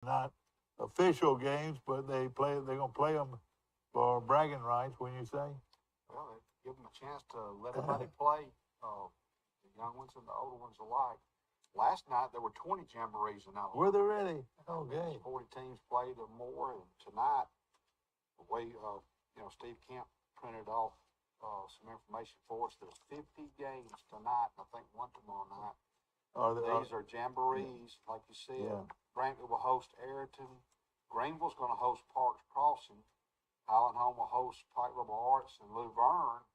Not official games, but they're going to play them for bragging rights. When you say, well, they give them a chance to let everybody play, the young ones and the older ones alike. Last night there were 20 jamborees in Alabama. were they really? Okay. 40 teams played or more, and tonight, the way Steve Kemp printed off some information for us. There's 50 games tonight, and I think one tomorrow night. These are jamborees, like you said. Yeah. Brantley will host Ayrton. Greenville's going to host Parks Crossing. Highland Home will host Pike Liberal Arts, and Luverne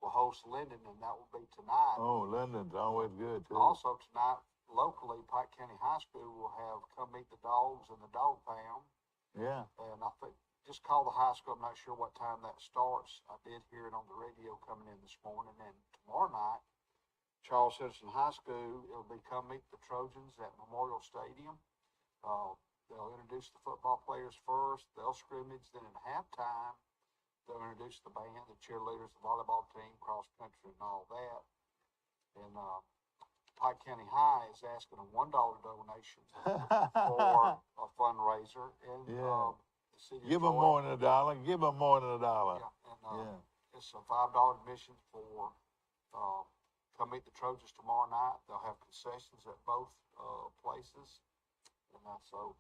will host Linden, and that will be tonight. Oh, Linden's always good too. Also tonight, locally, Pike County High School will have Come Meet the Dogs in the Dog Pound. Yeah. And I think just call the high school. I'm not sure what time that starts. I did hear it on the radio coming in this morning. And tomorrow night, Charles Henderson High School, it'll be Come Meet the Trojans at Memorial Stadium. They'll introduce the football players first. They'll scrimmage. Then at halftime, they'll introduce the band, the cheerleaders, the volleyball team, cross country, and all that. And Pike County High is asking a $1 donation for a fundraiser. And Yeah. the city Give them more than $1. Give them more than $1. Yeah, and it's a $5 admission for Come Meet the Trojans tomorrow night. They'll have concessions at both places. And so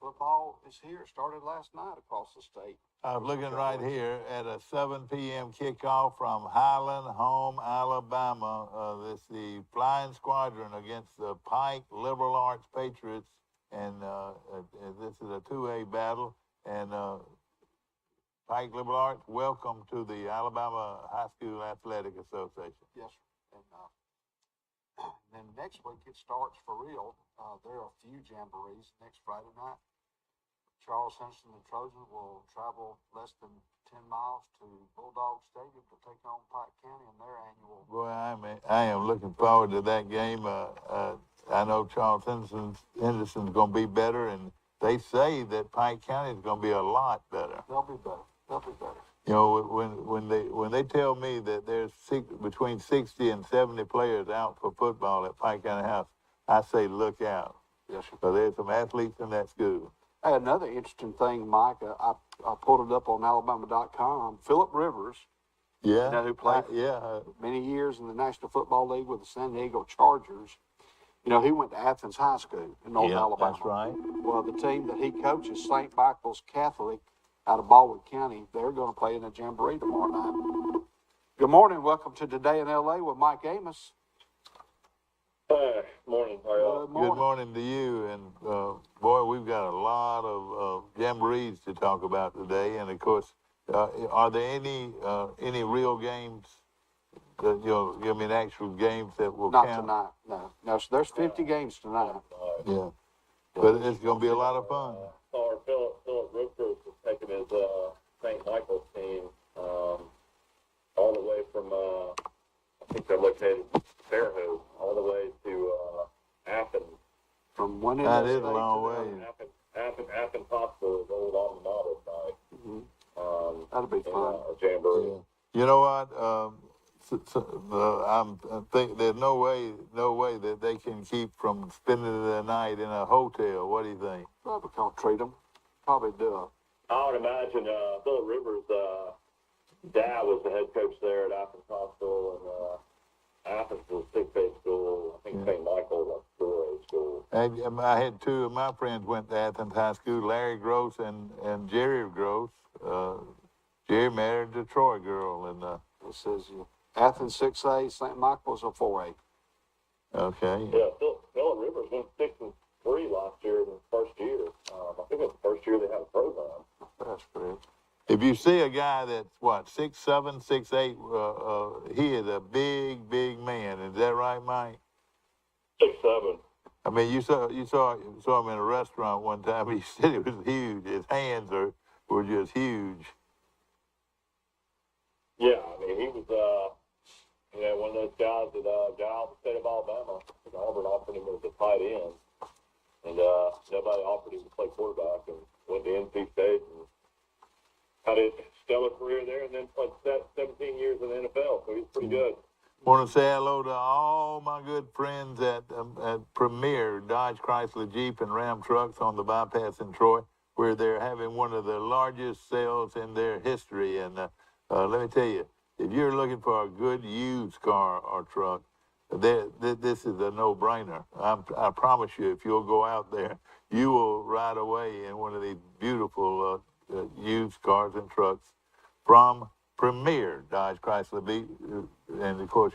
football is here. It started last night across the state. I was looking right here at a 7 p.m. kickoff from Highland Home, Alabama. This the Flying Squadron against the Pike Liberal Arts Patriots, and this is a 2A battle. And Pike Liberal Arts, welcome to the Alabama High School Athletic Association. Yes, sir. And then next week it starts for real. There are a few jamborees next Friday night. Charles Henderson and Trojans will travel less than 10 miles to Bulldog Stadium to take on Pike County in their annual. Boy, I am looking forward to that game. I know Charles Henderson's going to be better, and they say that Pike County is going to be a lot better. They'll be better. They'll be better. You know, when they tell me that there's between 60 and 70 players out for football at Pike County House, I say look out. Yes, sir. So there's some athletes in that school. Hey, another interesting thing, Mike, I pulled it up on Alabama.com. Phillip Rivers, Yeah. you know, who played many years in the National Football League with the San Diego Chargers. You know, he went to Athens High School in North Alabama. That's right. Well, the team that he coaches, St. Michael's Catholic, out of Baldwin County, they're going to play in a jamboree tomorrow night. Good morning. Welcome to Today in L.A. with Mike Amos. Hi, morning. How are you? Good morning to you. And, boy, we've got a lot of jamborees to talk about today. And, of course, are there any real games that, I mean, actual games that will Not count? tonight, no. No, so there's 50 games tonight. Yeah. But it's going to be a lot of fun. Our Phillip Rivers is taking his St. Michael's team all the way from, I think they're located in Fairhope, all the way to Athens. From one end That of the is a state long to way. Athens Hospital is old alma mater site. That'll be fun. A jamboree. Yeah. You know what? I think there's no way that they can keep from spending the night in a hotel. What do you think? Probably can't treat them. Probably do it. I would imagine Phillip Rivers' dad was the head coach there at Athens Hospital, and Athens was a 6A school. I think St. Michael was a 4A school. And I had two of my friends went to Athens High School, Larry Gross and Jerry Gross. Jerry married a Troy girl, and It says Athens 6A, St. Michael's a 4A. okay. Yeah, Phillip Rivers went 6-3 last year in his first year. I think it's the first year they had a program. That's correct. If you see a guy that's 6'7", 6'8", he is a big man. Is that right, Mike? 6'7". I mean, you saw him in a restaurant one time. He said it was huge. His hands were just huge. Yeah, I mean, he was, one of those guys that got out of the state of Alabama. Auburn offered him as a tight end, and nobody offered him to play quarterback, and went to NC State and had a stellar career there, and then played 17 years in the NFL, so he's pretty good. Want to say hello to all my good friends at Premier Dodge Chrysler Jeep and Ram trucks on the bypass in Troy, where they're having one of the largest sales in their history. And let me tell you, if you're looking for a good used car or truck, this is a no-brainer. I promise you, if you'll go out there, you will ride away in one of these beautiful used cars and trucks from Premier Dodge Chrysler Jeep. And of course,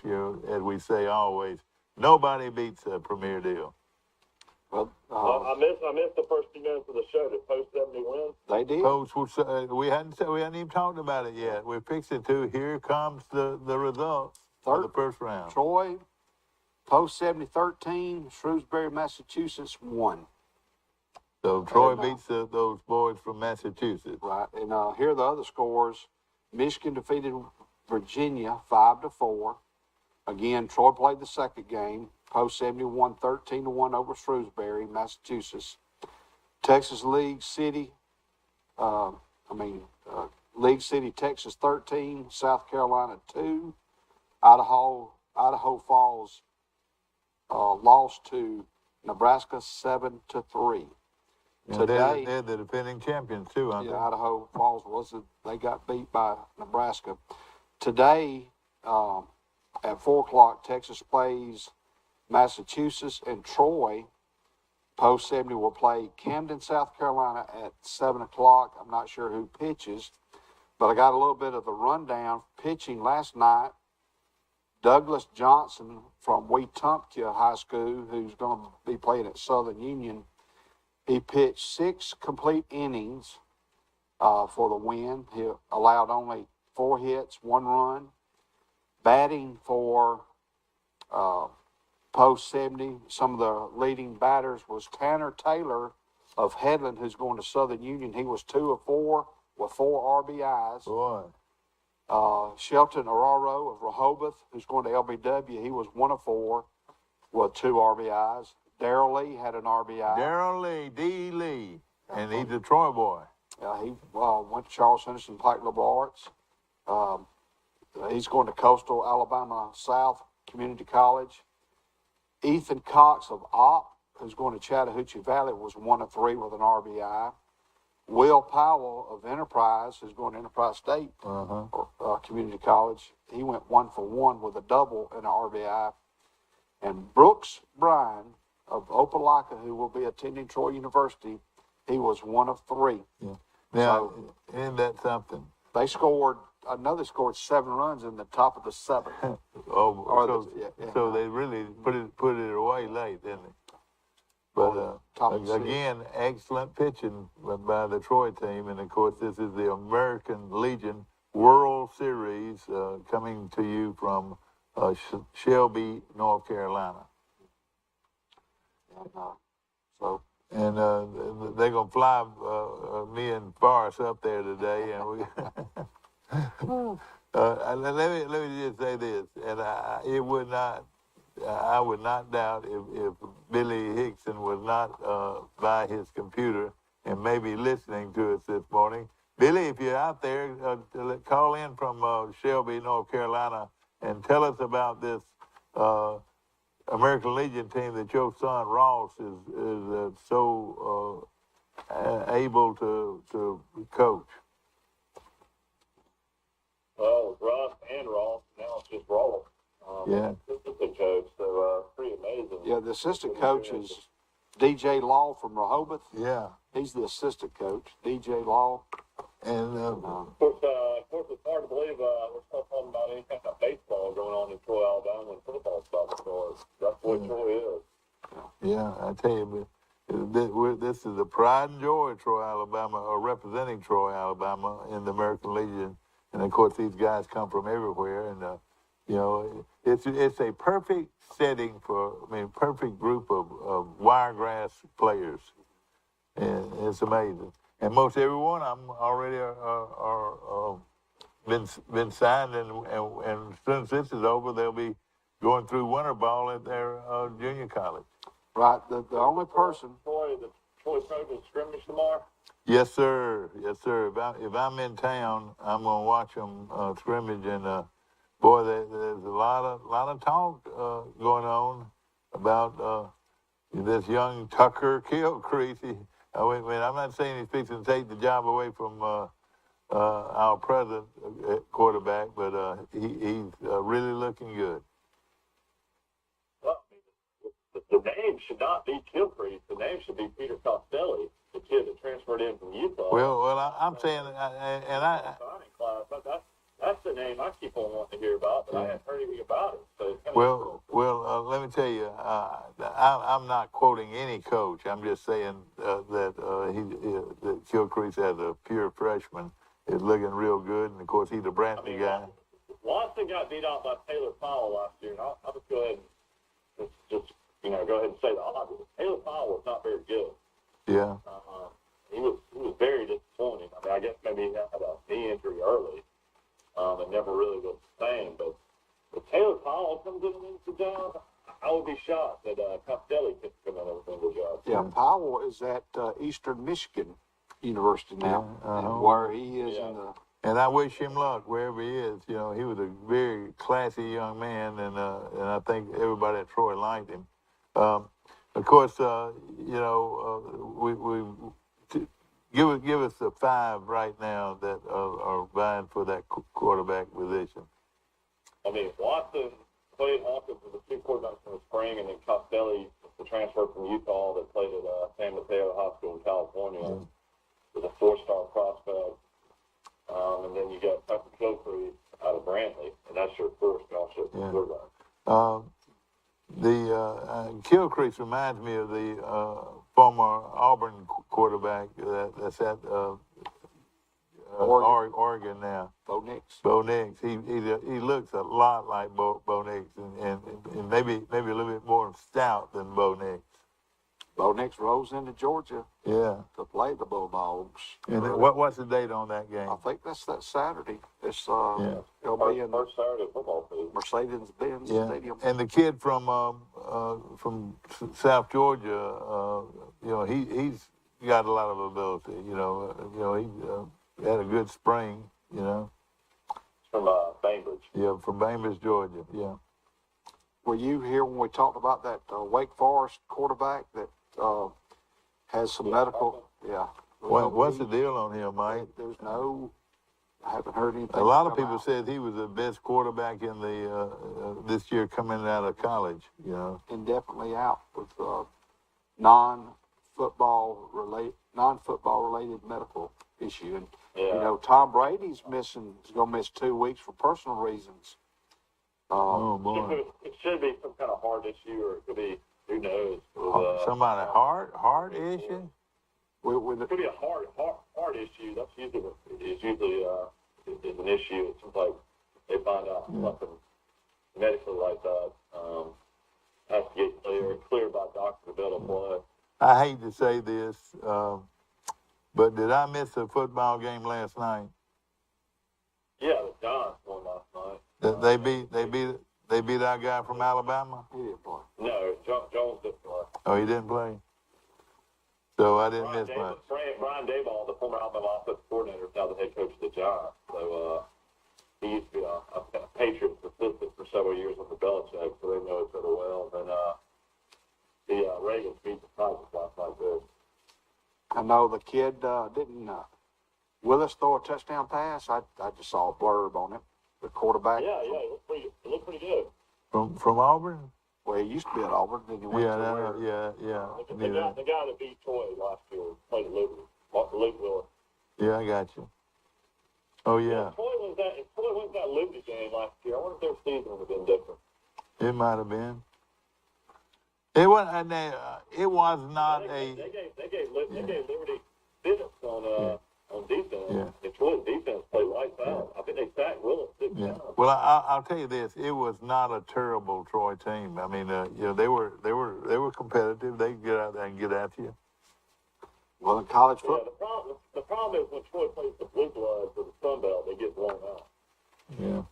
as we say always, nobody beats a Premier deal. Well, I missed the first few minutes of the show. Did Post 70 win? they did. Post, we hadn't even talked about it yet. We're fixing to. Here comes the results of the first round. Troy, Post 70-13, Shrewsbury, Massachusetts won. So Troy beats those boys from Massachusetts. Right, and here are the other scores. Michigan defeated Virginia 5-4. Again, Troy played the second game. Post 71 13-1 over Shrewsbury, Massachusetts. Texas League City, League City, Texas 13, South Carolina 2. Idaho Falls lost to Nebraska 7-3. Today, they're the defending champions too, aren't they? Idaho Falls they got beat by Nebraska. Today, at 4:00, Texas plays Massachusetts, and Troy. Post 70 will play Camden, South Carolina at 7:00. I'm not sure who pitches, but I got a little bit of the rundown. Pitching last night, Douglas Johnson from Wetumpka High School, who's going to be playing at Southern Union. He pitched 6 complete innings for the win. He allowed only 4 hits, 1 run. Batting for Post 70, some of the leading batters was Tanner Taylor of Headland, who's going to Southern Union. He was 2 of 4 with 4 RBIs. Boy. Shelton Araro of Rehoboth, who's going to LBW, he was 1 of 4 with 2 RBIs. Darrell Lee had an RBI. Darrell Lee, D. Lee, and he's a Troy boy. He went to Charles Henderson Pike Liberal Arts. He's going to Coastal Alabama South Community College. Ethan Cox of Opp, who's going to Chattahoochee Valley, was 1 of 3 with an RBI. Will Powell of Enterprise, who's going to Enterprise State Community College, he went 1 for 1 with a double and an RBI. And Brooks Bryan of Opelika, who will be attending Troy University, he was 1 of 3. Yeah. Now, isn't that something? They scored. I know they scored 7 runs in the top of the 7th. So they really put it away late, didn't they? But again, excellent pitching by the Troy team, and of course, this is the American Legion World Series coming to you from Shelby, North Carolina. And they're gonna fly me and Forrest up there today, and we. Let me just say this, and I would not doubt if Billy Hickson was not by his computer and maybe listening to us this morning. Billy, if you're out there, call in from Shelby, North Carolina, and tell us about this American Legion team that your son Ross is so able to coach. Well, Russ and Ross, now it's just Ross. Assistant coach, so pretty amazing. Yeah, the assistant coach is DJ Law from Rehoboth. Yeah. He's the assistant coach, DJ Law. And of course, it's hard to believe we're still talking about any kind of baseball going on in Troy, Alabama, when football stuff. So that's what Troy is. Yeah, I tell you, this is the pride and joy of Troy, Alabama, or representing Troy, Alabama in the American Legion. And of course, these guys come from everywhere, and it's a perfect setting perfect group of wiregrass players, and it's amazing. And most everyone of them already are been signed, and as soon as this is over, they'll be going through winter ball at their junior college. Right. The only person. The Troy Trojans scrimmage tomorrow. Yes, sir. Yes, sir. If I'm in town, I'm gonna watch them scrimmage, and boy, there's a lot of talk going on about this young Tucker Gilchrist. I'm not saying he's fixing to take the job away from our present quarterback, but he's really looking good. Well, the name should not be Gilchrist. The name should be Peter Costelli, the kid that transferred in from Utah. Well, I'm saying, That's the name I keep on wanting to hear about, but I haven't heard anything about it. So it's kind well, let me tell you, I'm not quoting any coach. I'm just saying that Gilchrist, as a pure freshman, is looking real good, and of course he's a Brantley guy. Watson got beat out by Taylor Powell last year, and I'll just go ahead and just go ahead and say the obvious. Taylor Powell was not very good. Yeah. He was very disappointing. I mean, I guess maybe he had a knee injury early, and never really was the same. But if Taylor Powell comes in and wins the job, I would be shocked that Costelli could come in and win the job. Yeah, Powell is at Eastern Michigan University now, and where he is in the. And I wish him luck wherever he is. He was a very classy young man, and I think everybody at Troy liked him. Of course, give us the 5 right now that are vying for that quarterback position. I mean, Watson, Clay Hawkins was the 2 quarterbacks in the spring, and then Costelli, the transfer from Utah that played at San Mateo High School in California, was a 4-star prospect. And then you got Tucker Gilchrist out of Brantley, and that's your 4 scholarship quarterback. Gilchrist reminds me of the former Auburn quarterback that's at Oregon now. Bo Nix. Bo Nix. He looks a lot like Bo Nix, and maybe a little bit more stout than Bo Nix. Bo Nix rolls into Georgia. Yeah. To play the Bulldogs. And what's the date on that game? I think that's that Saturday. It's It'll be in first Saturday football season. Mercedes-Benz Stadium. And the kid from South Georgia, he's got a lot of ability. He had a good spring. From Bainbridge. Yeah, from Bainbridge, Georgia. Yeah. Were you here when we talked about that Wake Forest quarterback that has some medical? Yeah. What's the deal on him, Mike? I haven't heard anything. A lot of people said he was the best quarterback in the this year coming out of college. Indefinitely out with non-football related medical issue, and Tom Brady's is going to miss 2 weeks for personal reasons. Oh boy! It should be some kind of heart issue, or it could be, who knows? Somebody heart issue. It could be a heart issue. That's usually is an issue. It seems like they find out something medically like that has to get cleared by doctor to be able to play. I hate to say this, but did I miss a football game last night? Yeah, the Giants won last night. They beat our guy from Alabama? He didn't play. No, Jones didn't play. Oh, he didn't play? So I didn't miss much. Brian Daboll, the former Alabama offensive coordinator, is now the head coach of the Giants. So he used to be a Patriots assistant for several years with the Belichick, so they know each other well. And the Ravens beat the Titans last night, too. I know the kid didn't Willis throw a touchdown pass. I just saw a blurb on it. The quarterback. Yeah, it looked pretty good. From Auburn? Well, he used to be at Auburn, then he went to where? The guy that beat Troy last year played at Liberty, Luke Willis. Yeah, I got you. Oh, yeah. If Troy wins that Liberty game last year, I wonder if their season would have been different. It might have been. It was not They gave Liberty business on defense. Yeah. And Troy's defense played lights out. I think they sacked Willis 6 times. Well, I'll tell you this: it was not a terrible Troy team. I mean, they were competitive. They could get out there and get at you. Well, in college football. Yeah, the problem is when Troy plays the Blue Bloods or the Sun Belt, they get blown out. Yeah.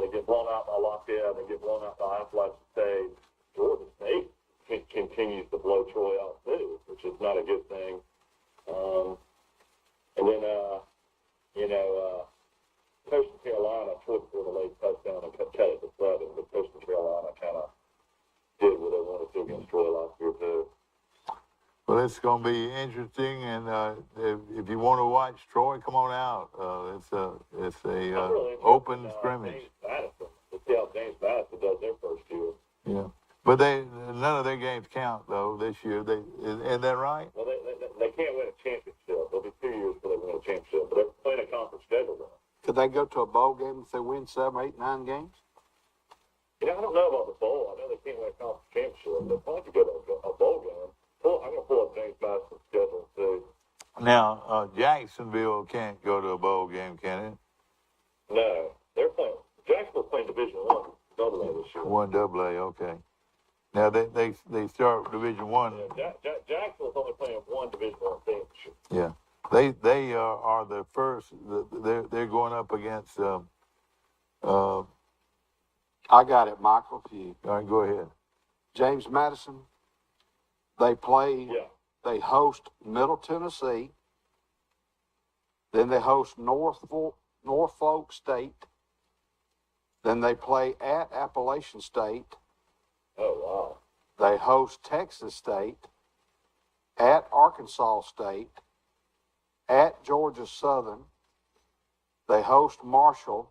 They get blown out by Lafayette. They get blown out by Appalachian State. Georgia State continues to blow Troy out too, which is not a good thing. And then, Coastal Carolina, Troy scored a late touchdown it's going to be interesting, and if you want to watch Troy, come on out. It's a really open interested, scrimmage. James Madison. To see how James Madison does their first year. Yeah, but none of their games count though this year. Isn't that right? Well, they can't win a championship. There'll be 2 years before they win a championship, but they're playing a conference schedule now. Could they go to a bowl game if they win 7, 8, 9 games? You know, I don't know about the bowl. I know they can't win a conference championship. They're planning to go to a bowl game. I'm going to pull up James Madison's schedule and see. Now Jacksonville can't go to a bowl game, can it? No, they're playing. Jacksonville's playing Division I, double A this year. 1AA, okay. Now they start Division One. Yeah, Jacksonville's only playing one Division I championship. Yeah, they are the first. They're going up against. I got it, Michael. If you All right, go ahead. James Madison, they play. Yeah. They host Middle Tennessee. Then they host Norfolk State. Then they play at Appalachian State. Oh, wow. They host Texas State, at Arkansas State, at Georgia Southern. They host Marshall,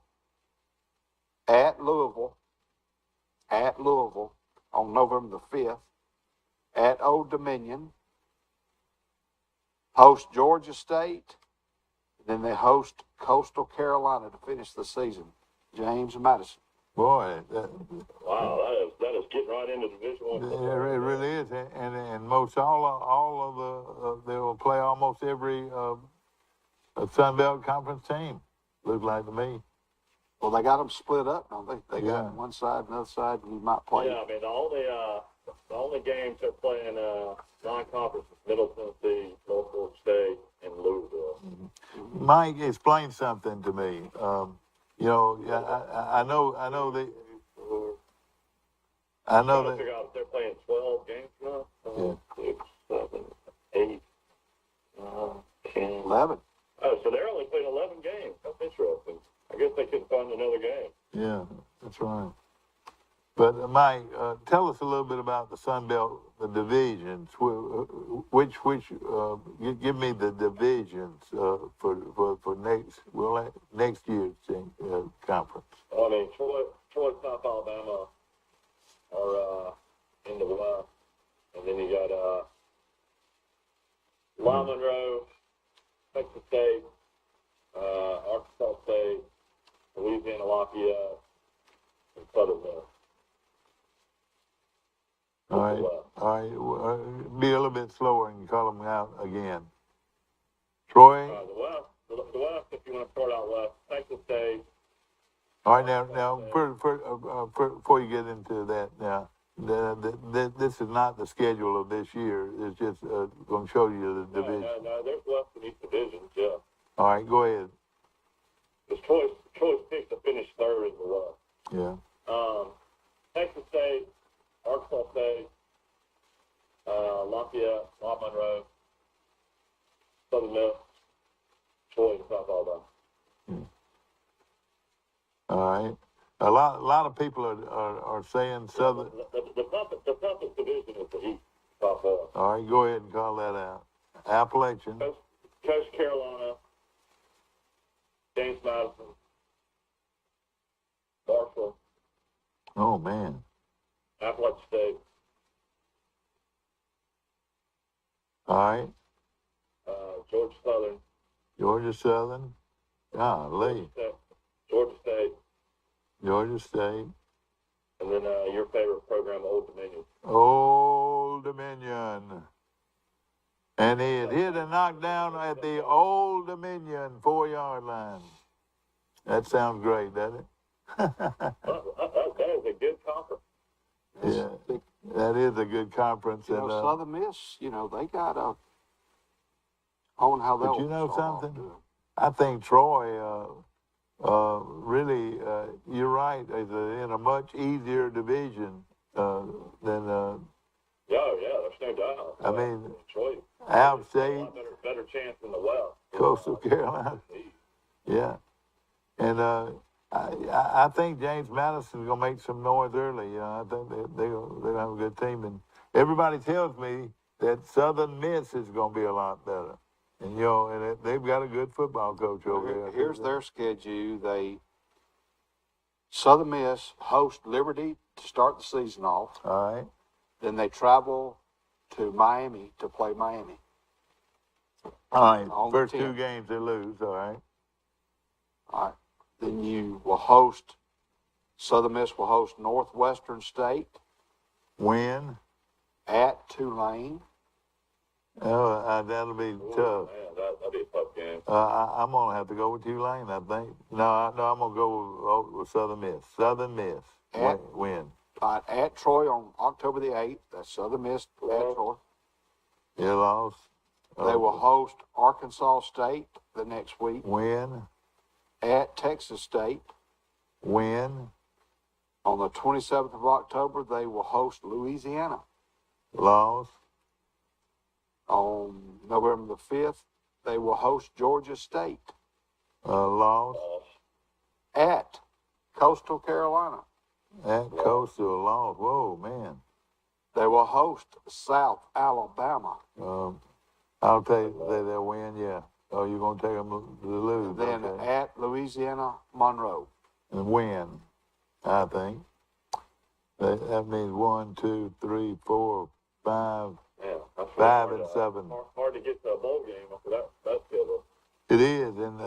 at Louisville on November the 5th, at Old Dominion, host Georgia State, then they host Coastal Carolina to finish the season. James Madison. Boy, Wow, that is getting right into Division I. it really is, and most all of the they will play almost every Sun Belt Conference team. Looks like to me. Well, they got them split up, don't they? They Yeah. got one side, another side, and you might play. Yeah, I mean, the only games they're playing non-conference is Middle Tennessee, Norfolk State, and Louisville. Mike, explain something to me. You know, I know that. I know that. Figure out if they're playing 12 games now. 6, 7, 8, 10. 11. Oh, so they're only playing 11 games. That's interesting. I guess they couldn't find another game. Yeah, that's right. But Mike, tell us a little bit about the Sun Belt, the divisions. Give me the divisions for next year's conference. I mean, Troy, South Alabama are in the West, and then you got Lyle Monroe, Texas State, Arkansas State, Louisiana Lafayette, and Southern Miss. All right. Be a little bit slower and call them out again. Troy. The West, if you want to start out West, Texas State. All right, now, before you get into that, now, this is not the schedule of this year. It's just going to show you the division. No, there's West and East divisions, yeah. All right, go ahead. Because Troy's picked to finish third in the West. Yeah. Texas State, Arkansas State, Lafayette, Lyle Monroe, Southern Miss, Troy, and South Alabama. All right. A lot of people are saying Southern. The toughest division is the East, South Alabama. All right, go ahead and call that out. Appalachian. Coast Carolina, James Madison, Marshall, Oh man. Appalachian State, All right. Georgia Southern, Georgia Southern. Golly. Georgia State, Georgia State. and then your favorite program, Old Dominion. Old Dominion. And he had hit a knockdown at the Old Dominion 4-yard line. That sounds great, doesn't it? That is a good conference. Yeah, that is a good conference. You know, And, Southern Miss, they got a. On how but they'll you know start off something? doing. I think Troy really, you're right, is in a much easier division than, Yeah, there's no doubt. I mean, Troy, App a State, lot better chance in the West. Coastal Carolina. Yeah. And I think James Madison's going to make some noise early. I think they'll have a good team. And everybody tells me that Southern Miss is going to be a lot better. And, and they've got a good football coach over there. Here's their schedule. Southern Miss host Liberty to start the season off. All right. Then they travel to Miami to play Miami. All right. On First the 2 10th. games they lose. All right. All right. Then you will host, Southern Miss will host Northwestern State Win. at Tulane. Oh, that'll be tough. Man, that'd be a tough game. I'm gonna have to go with Tulane. I think. No, I'm gonna go with Southern Miss. Southern Miss win. At Troy on October the 8th. That's Southern Miss at Troy. You lost. They will host Arkansas State the next week. Win. At Texas State. Win. On the 27th of October, they will host Louisiana. Loss. On November the 5th, they will host Georgia State. Loss. At Coastal Carolina. At Coastal. Loss. Whoa, man. They will host South Alabama. I'll take they'll win. Yeah. Oh, you're gonna take them to lose. And then okay. at Louisiana Monroe. And win. I think. That means 1, 2, 3, 4, 5. Yeah, that's 5 hard and to- 7. Hard to get to a bowl game after that schedule. It is, and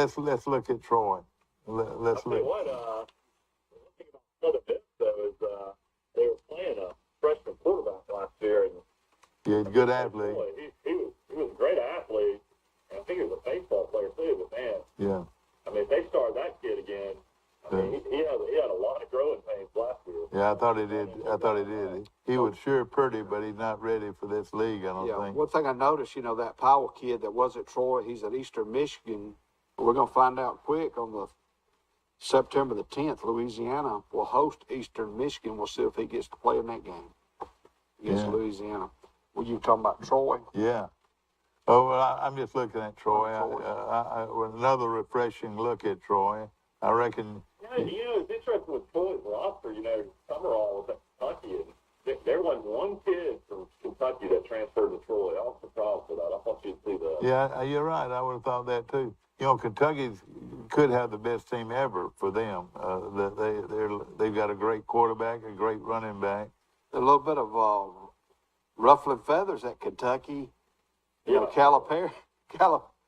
let's look at Troy. Let's I'll tell you look. what, the one thing about Southern Miss, though, is they were playing a freshman quarterback last year, and Yeah, good athlete. boy, he was a great athlete, and I think he was a baseball player too. But man, Yeah, I mean, if they start that kid again, I mean, he had a lot of growing pains last year. yeah. I thought he did. He was sure pretty, but he's not ready for this league. I don't Yeah, think. one thing I noticed, that Powell kid that was at Troy, he's at Eastern Michigan. We're going to find out quick on the September the 10th. Louisiana will host Eastern Michigan. We'll see if he gets to play in that game against Yeah. Louisiana. Were you talking about Troy? Yeah. Oh, well, I'm just looking at Troy. Troy. Another refreshing look at Troy. I reckon. Yeah, it's interesting with Troy's roster. Summerall was at Kentucky, and there wasn't one kid from Kentucky that transferred to Troy. I was surprised with that. I thought you'd see that. Yeah, you're right. I would have thought that too. Kentucky could have the best team ever for them. They've got a great quarterback, a great running back. A little bit of ruffling feathers at Kentucky. Yeah. Calipari.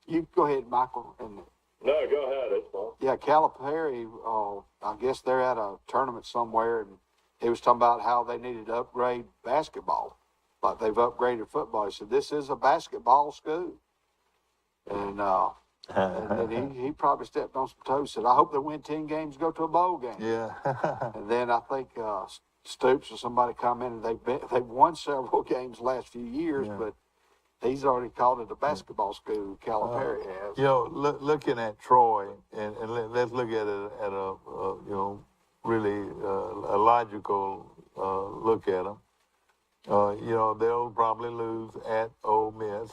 You go ahead, Michael. And No, go ahead. It's fine. yeah, Calipari. I guess they're at a tournament somewhere, and he was talking about how they needed to upgrade basketball, like they've upgraded football. He said this is a basketball school, and then he probably stepped on some toes. Said, I hope they win 10 games, go to a bowl game. Yeah. And then I think Stoops or somebody commented they've won several games the last few years, Yeah. but he's already called it a basketball school. Calipari has. Looking at Troy, and let's look at it at a really a logical look at them. They'll probably lose at Ole Miss.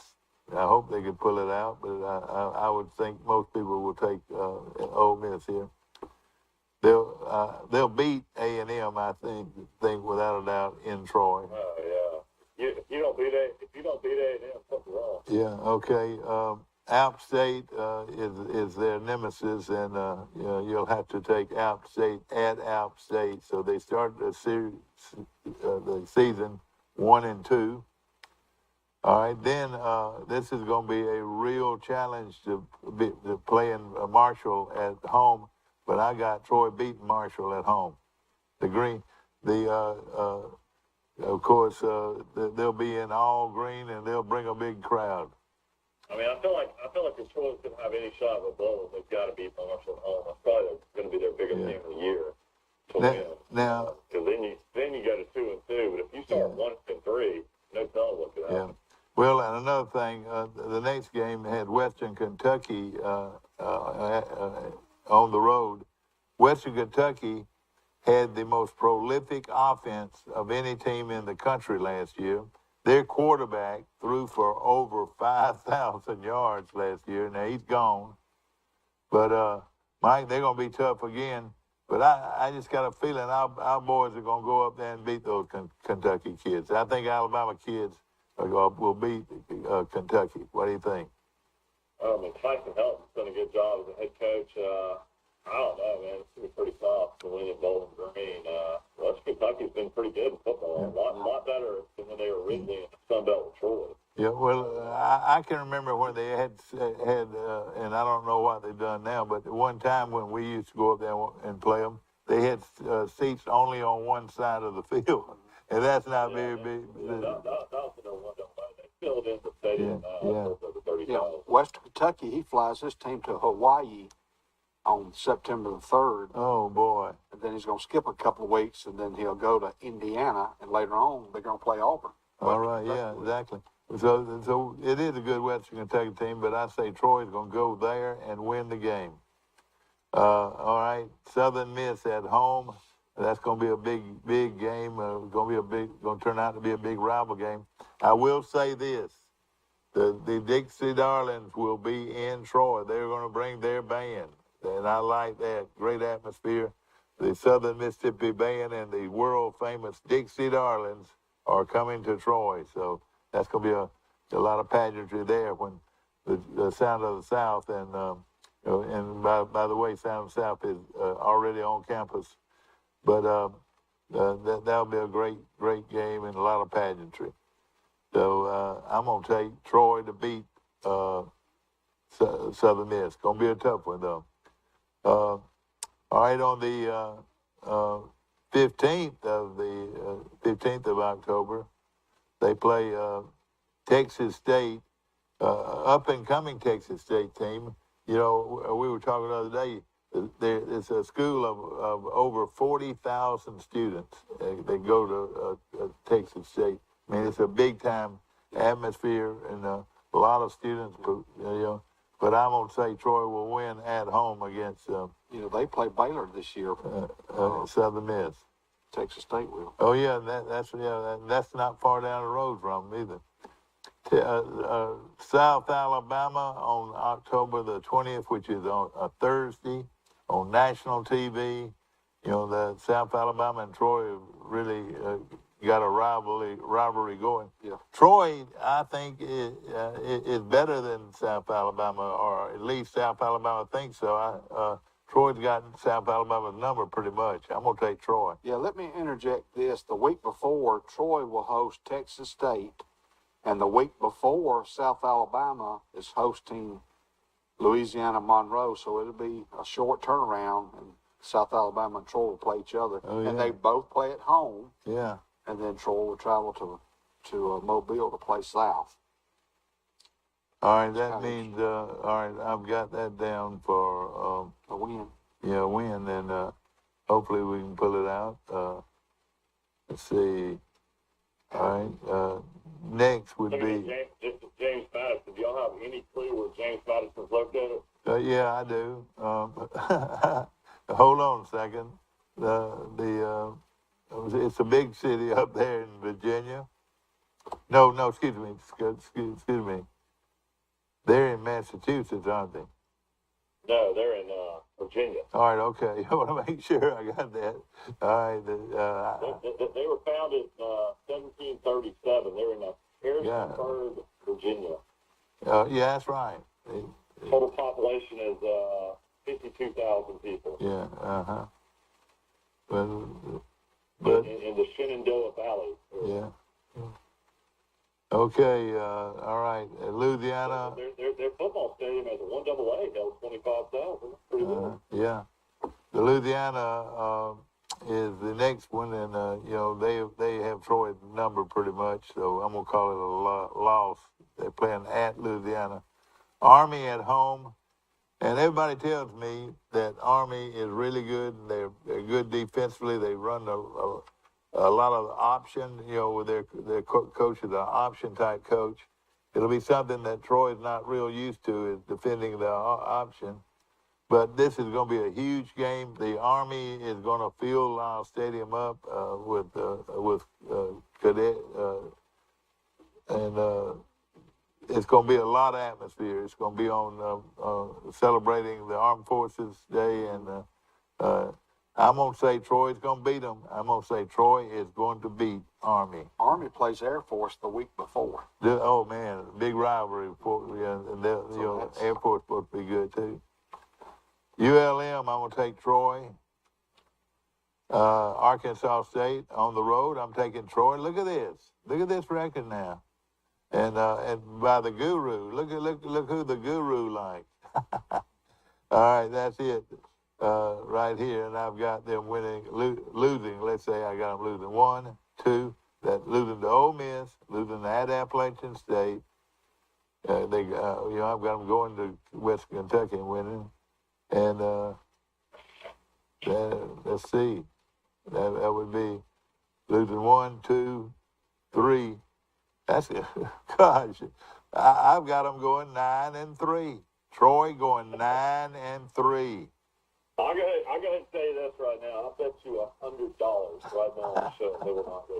I hope they could pull it out, but I would think most people will take Ole Miss here. They'll beat A&M, I think without a doubt, in Troy. Oh yeah. If you don't beat A&M, something's wrong. Yeah. Okay. App State is their nemesis, and you'll have to take App State at App State. So they start the season 1-2. All right, then this is going to be a real challenge to play in Marshall at home. But I got Troy beating Marshall at home. Of course, they'll be in all green and they'll bring a big crowd. I mean, I feel like if Troy's going to have any shot of a bowl, they've got to beat Marshall at home. That's probably going to be their biggest game of the year. Now, because then you go to 2-2. But if you start 1-3, no telling what could happen. yeah. Well, and another thing, the next game had Western Kentucky on the road. Western Kentucky had the most prolific offense of any team in the country last year. Their quarterback threw for over 5,000 yards last year. Now, he's gone. But, Mike, they're going to be tough again. But I just got a feeling our boys are going to go up there and beat those Kentucky kids. I think Alabama kids will beat Kentucky. What do you think? Tyson Helton's done a good job as a head coach. I don't know, man. It's going to be pretty tough to win in Bowling Green. West Kentucky's been pretty good in football. A lot better than when they were originally in the Sun Belt with Troy. Yeah, well, I can remember when they had, and I don't know what they've done now, but at one time when we used to go up there and play them, they had seats only on one side of the field, and that's not very big. That was the one that they filled in the stadium over 30,000. Yeah, Western Kentucky, he flies his team to Hawaii on September the 3rd. Oh, boy. And then he's going to skip a couple of weeks, and then he'll go to Indiana, and later on they're going to play Auburn. All right, yeah, exactly. So it is a good Western Kentucky team, but I say Troy's going to go there and win the game. All right, Southern Miss at home. That's going to be a big game. Going to turn out to be a big rival game. I will say this: the Dixie Darlings will be in Troy. They're going to bring their band, and I like that. Great atmosphere. The Southern Mississippi Band and the world famous Dixie Darlings are coming to Troy. So that's going to be a lot of pageantry there when the Sound of the South and by the way, Sound of the South is already on campus. But that'll be a great game and a lot of pageantry. So I'm going to take Troy to beat Southern Miss. Going to be a tough one, though. All right, on the 15th of October, they play Texas State, up-and-coming Texas State team. You know, we were talking the other day, it's a school of over 40,000 students. They go to Texas State. I mean, it's a big-time atmosphere and a lot of students, but I'm going to say Troy will win at home against they play Baylor this year. Southern Miss. Texas State will. Oh yeah, that's not far down the road from them either. South Alabama on October the 20th, which is on a Thursday, on national TV. You know, the South Alabama and Troy have really got a rivalry going. Yeah. Troy, I think, is better than South Alabama, or at least South Alabama thinks so. Troy's got South Alabama's number pretty much. I'm going to take Troy. Yeah, let me interject this. The week before, Troy will host Texas State, and the week before, South Alabama is hosting Louisiana Monroe, so it'll be a short turnaround, and South Alabama and Troy will play each other. Oh, yeah. And they both play at home. Yeah. And then Troy will travel to Mobile to play South. All right, that means, all right, I've got that down for a win. Yeah, a win, and hopefully we can pull it out. Let's see. All right, next would be... James Madison. Do y'all have any clue where James Madison's located? Yeah, I do. Hold on a second. It's a big city up there in Virginia. No, excuse me. They're in Massachusetts, aren't they? No, they're in Virginia. All right, okay. I want to make sure I got that. All right. They were founded in 1737. They're in Harrisonburg, Virginia. Yeah, that's right. Total population is 52,000 people. Yeah, uh-huh. But in the Shenandoah Valley. Yeah. Okay, all right. Louisiana. Their football stadium has a 1AA held 25,000. Pretty good. Yeah. The Louisiana is the next one, and they have Troy's number pretty much, so I'm gonna call it a loss. They're playing at Louisiana. Army at home, and everybody tells me that Army is really good. And they're good defensively. They run a lot of option, with their coach is an option type coach. It'll be something that Troy's not real used to, is defending the option. But this is going to be a huge game. The Army is going to fill our stadium up with cadet, and it's going to be a lot of atmosphere. It's going to be on celebrating the Armed Forces Day, and I'm going to say Troy's going to beat them. I'm going to say Troy is going to beat Army. Army plays Air Force the week before. Oh, man, big rivalry. And Air Force supposed to be good, too. ULM, I'm going to take Troy. Arkansas State on the road, I'm taking Troy. Look at this. Look at this record now. And by the guru. Look who the guru likes. All right, that's it. Right here, and I've got them winning, losing. Let's say I got them losing 1, 2. That losing to Ole Miss, losing at Appalachian State. I've got them going to West Kentucky and winning. And let's see, that would be losing 1, 2, 3. That's it. Gosh, I've got them going 9-3. Troy going 9-3. I'm gonna say this right now. I'll bet you $100 right now on the show they will not go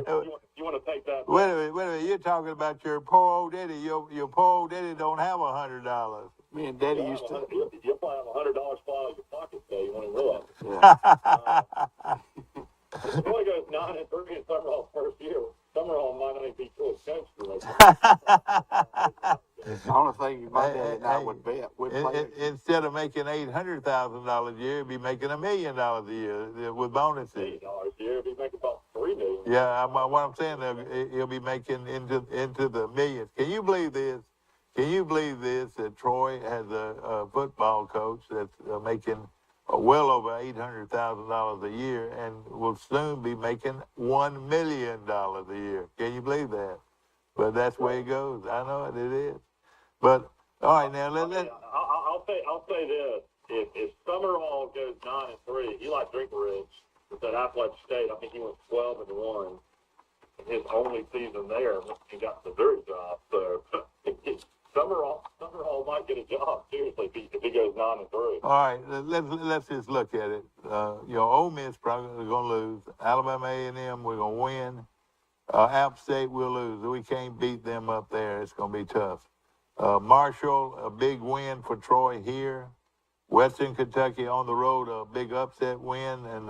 9-3. You want to take that? Wait a minute. You're talking about your poor old daddy. Your poor old daddy don't have $100. Me and Daddy used to. You'll probably have $100 fall out of your pocket today. You want to realize it. It only goes 9-3 in Summerall's first year. Summerall might not even be Troy's coach for The only thing my daddy and I would bet. Instead of making $800,000 a year, be making $1 million a year with bonuses. $1 million a year, be making about $3 million. Yeah, what I'm saying, he'll be making into the millions. Can you believe this? Can you believe this? That Troy has a football coach that's making well over $800,000 a year, and will soon be making $1 million a year. Can you believe that? But that's the way it goes. I know it is. But all right, now I'll say this: if Summerall goes 9-3, he like Drinkerich with that Appalachian State. I think he went 12-1 in his only season there. He got the Missouri job, so Summerall might get a job seriously if he goes 9-3. All right, let's just look at it. Ole Miss probably going to lose. Alabama A&M, we're going to win. App State, we'll lose. We can't beat them up there. It's going to be tough. Marshall, a big win for Troy here. Western Kentucky on the road, a big upset win, and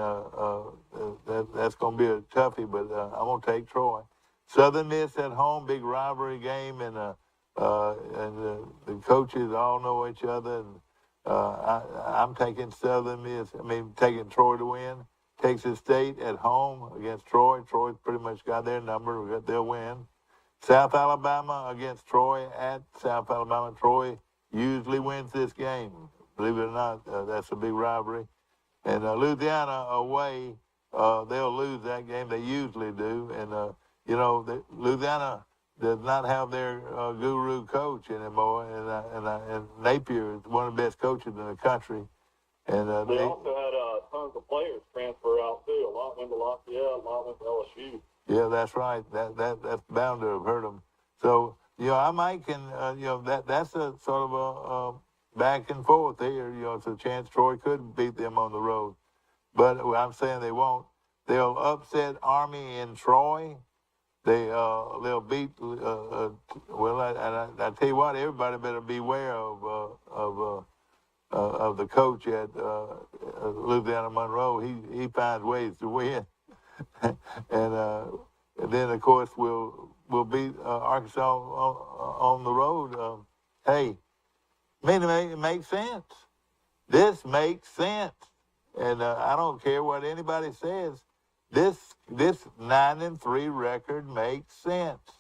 that's going to be a toughie, but I'm going to take Troy. Southern Miss at home, big rivalry game, and the coaches all know each other. And I'm taking taking Troy to win. Texas State at home against Troy. Troy's pretty much got their number. They'll win. South Alabama against Troy at South Alabama. Troy usually wins this game. Believe it or not, that's a big rivalry. And Louisiana away, they'll lose that game. They usually do. And, Louisiana does not have their guru coach anymore. And Napier is one of the best coaches in the country. And they also had tons of players transfer out, too. A lot went to Lafayette, a lot went to LSU. Yeah, that's right. That's bound to have hurt them. So, I might that's a sort of a back and forth here. It's a chance Troy could beat them on the road. But I'm saying they won't. They'll upset Army in Troy. They'll beat, I tell you what, everybody better beware of the coach at Louisiana Monroe. He finds ways to win. And then, of course, we'll beat Arkansas on the road. It makes sense. This makes sense, and I don't care what anybody says. This 9-3 record makes sense.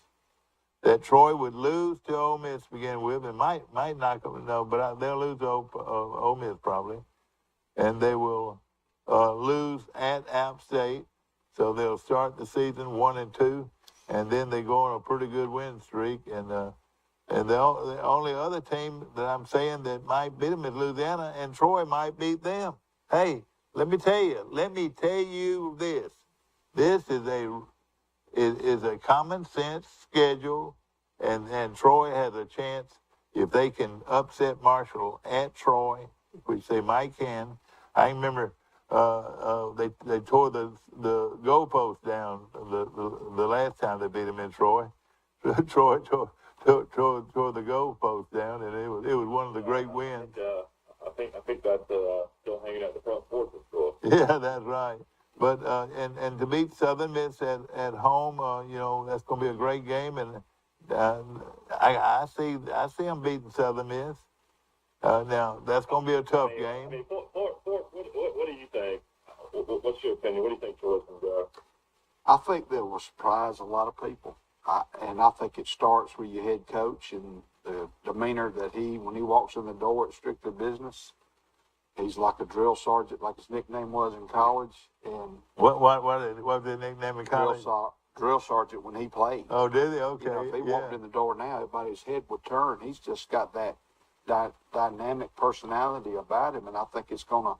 That Troy would lose to Ole Miss to begin with, and might knock them. No, but they'll lose to Ole Miss probably, and they will lose at App State. So they'll start the season 1-2, and then they go on a pretty good win streak. And the only other team that I'm saying that might beat them is Louisiana, and Troy might beat them. Hey, let me tell you this. This is a common sense schedule, and Troy has a chance if they can upset Marshall at Troy, which they might can. I remember. They tore the goalpost down the last time they beat them in Troy. Troy tore the goalpost down, and it was one of the great wins. I think that's still hanging at the front porch of school. Yeah, that's right. But and to beat Southern Miss at home, that's going to be a great game, and I see them beating Southern Miss. Now that's going to be a tough game. I mean, what do you think? What's your opinion? What do you think Troy's going to go? I think that will surprise a lot of people. And I think it starts with your head coach and the demeanor that when he walks in the door at Strictly Business, he's like a drill sergeant, like his nickname was in college. And what was his nickname in college? Drill sergeant when he played. Oh, did he? Okay. If he walked in the door now, everybody's head would turn. He's just got that dynamic personality about him, and I think it's going to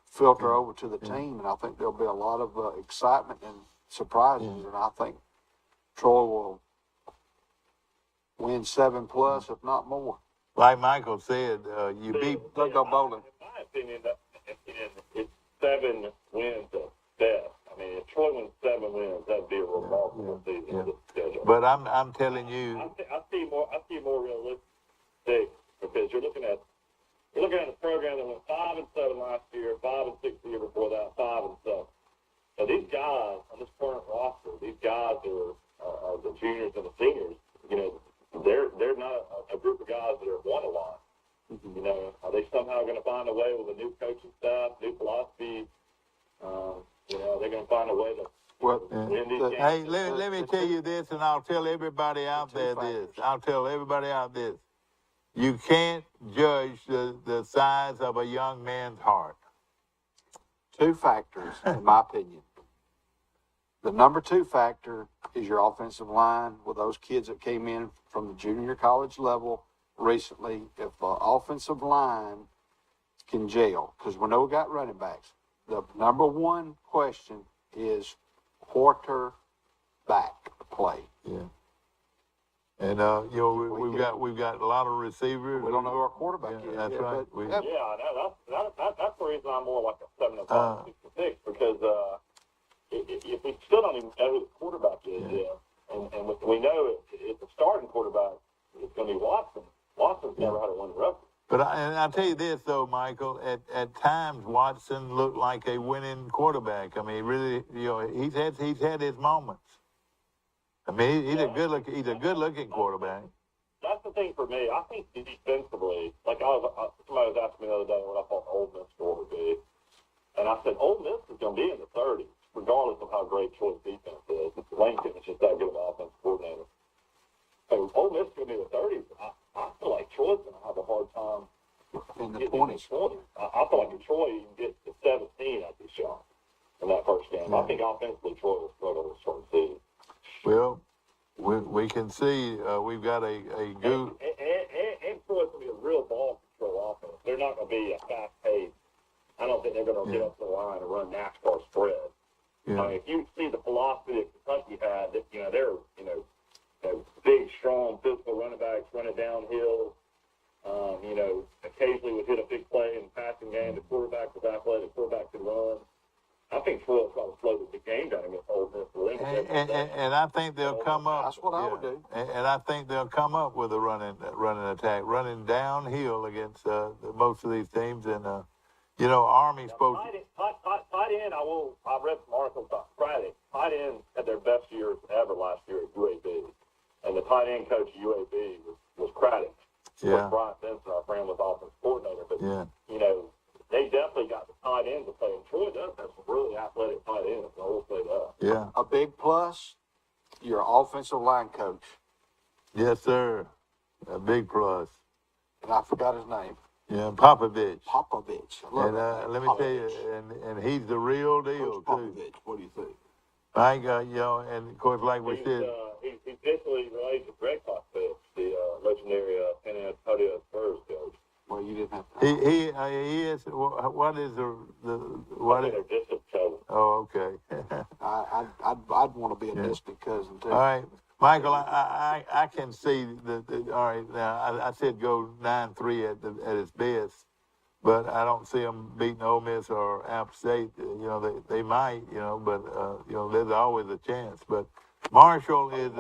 filter over to the team, and I think there'll be a lot of excitement and surprises, and I think Troy will win 7+, if not more. Like Michael said, you beat. They'll go bowling. In my opinion, it's 7 wins at best. I mean, if Troy wins 7 wins, that'd be a remarkable season. But I'm telling you, I see more realistic, because you're looking at a program that went 5-7 last year, 5-6 the year before that, 5-7. So these guys on this current roster, these guys are the juniors and the seniors. They're not a group of guys that have won a lot. Mm-hmm. Are they somehow going to find a way with a new coaching staff, new philosophy? They're going to find a way to win these games. Hey, let me tell you this, and I'll tell everybody out there this. I'll tell everybody out this. You can't judge the size of a young man's heart. 2 factors, in my opinion. The number 2 factor is your offensive line with those kids that came in from the junior college level recently. If the offensive line can gel, because we know we got running backs, the number 1 question is quarterback play. Yeah. And we've got a lot of receivers. We don't know who our quarterback is. That's right. That's the reason I'm more like a 7-5, 6-6, because if we still don't even know who the quarterback is, and we know if the starting quarterback is going to be Watson. Watson's never had a winning record. But I'll tell you this though, Michael. At times, Watson looked like a winning quarterback. I mean, really, he's had his moments. I mean, he's a good looking quarterback. That's the thing for me. I think defensively, like somebody was asking me the other day what I thought Ole Miss score would be, and I said Ole Miss is going to be in the 30s, regardless of how great Troy's defense is. It's Lincoln. It's just that good of an offensive coordinator. So Ole Miss is going to be in the 30s. I feel like Troy's going to have a hard time in the getting 20s. I feel like if Troy can get to 17, I'd be shocked in that first game. I think offensively Troy will struggle to start the season. Well, we can see we've got a good. And Troy's going to be a real ball control offense. They're not going to be a fast pace. I don't think they're going to get up the line and run NASCAR spread. Yeah. I mean, if you see the philosophy that Kentucky had, that they're big, strong, physical running backs running downhill. Occasionally would hit a big play in the passing game. The quarterback was athletic. The quarterback could run. I think Troy will probably slow the game down against Ole Miss. And I think they'll come up. That's what I would do. And I think they'll come up with a running attack, running downhill against most of these teams. And Army's supposed. Tight end. I read some articles about Friday. Tight end had their best years ever last year at UAB, and the tight end coach at UAB was Craddock. Yeah. Brian Benson, our friend, was offensive coordinator. But they definitely got the tight end to play. And Troy does have some really athletic tight ends. I will say that. Yeah. A big plus, your offensive line coach. Yes, sir. A big plus. And I forgot his name. Yeah, Popovich. And let me tell you, and he's the real deal Coach too. Popovich, what do you think? I got and of course, like we said, he's basically related to Greg Popovich, the legendary San Antonio Spurs coach. Well, you didn't have to. he is. What is what? They're distant cousins. Oh, okay. I'd want to be a distant cousin too. All right, Michael. I can see all right. Now I said go 9-3 at its best, but I don't see them beating Ole Miss or App State. They might. But there's always a chance. But Marshall is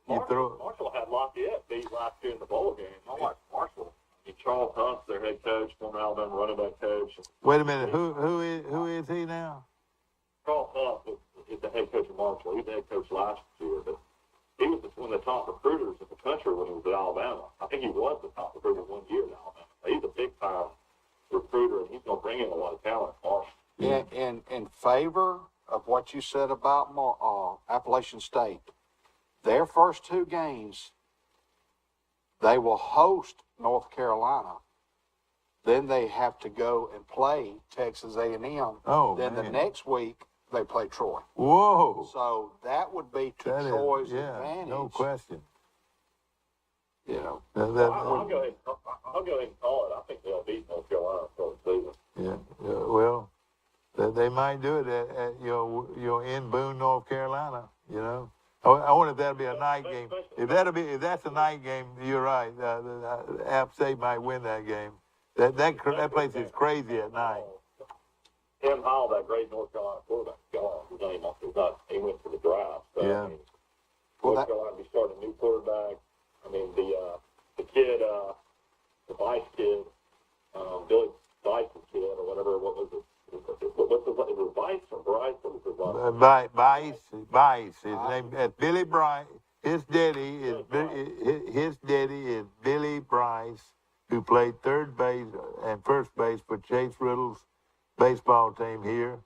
Marshall had Lafayette beat last year in the bowl game. I like Marshall. Charles Hunt, their head coach, former Alabama running back coach. Wait a minute. Who is he now? Charles Hunt is the head coach of Marshall. He was the head coach last year, but he was one of the top recruiters in the country when he was at Alabama. I think he was the top recruiter 1 year in Alabama. He's a big time recruiter, and he's going to bring in a lot of talent. In favor of what you said about Appalachian State, their first 2 games, they will host North Carolina. Then they have to go and play Texas A&M. Oh, then man. the next week they play Troy. Whoa. So that would be to Troy's advantage. No question. You know, I'll go ahead and call it. I think they'll beat North Carolina for the season. Yeah. Well, they might do it at in Boone, North Carolina. You know. I wonder if that'll be a night game. If that's a night game, you're right. App State might win that game. That place is crazy at night. Tim Howell, that great North Carolina quarterback, gone. He went to the draft. So, Yeah. I mean, North Carolina will be starting a new quarterback. I mean, the kid, the Vice kid, Billy Vice's kid or whatever. What was it? It was Vice or Bryce? What was his last name? Vice. His name is Billy Bryce. His daddy is Billy Bryce, who played third base and first base for Chase Riddle's baseball team here,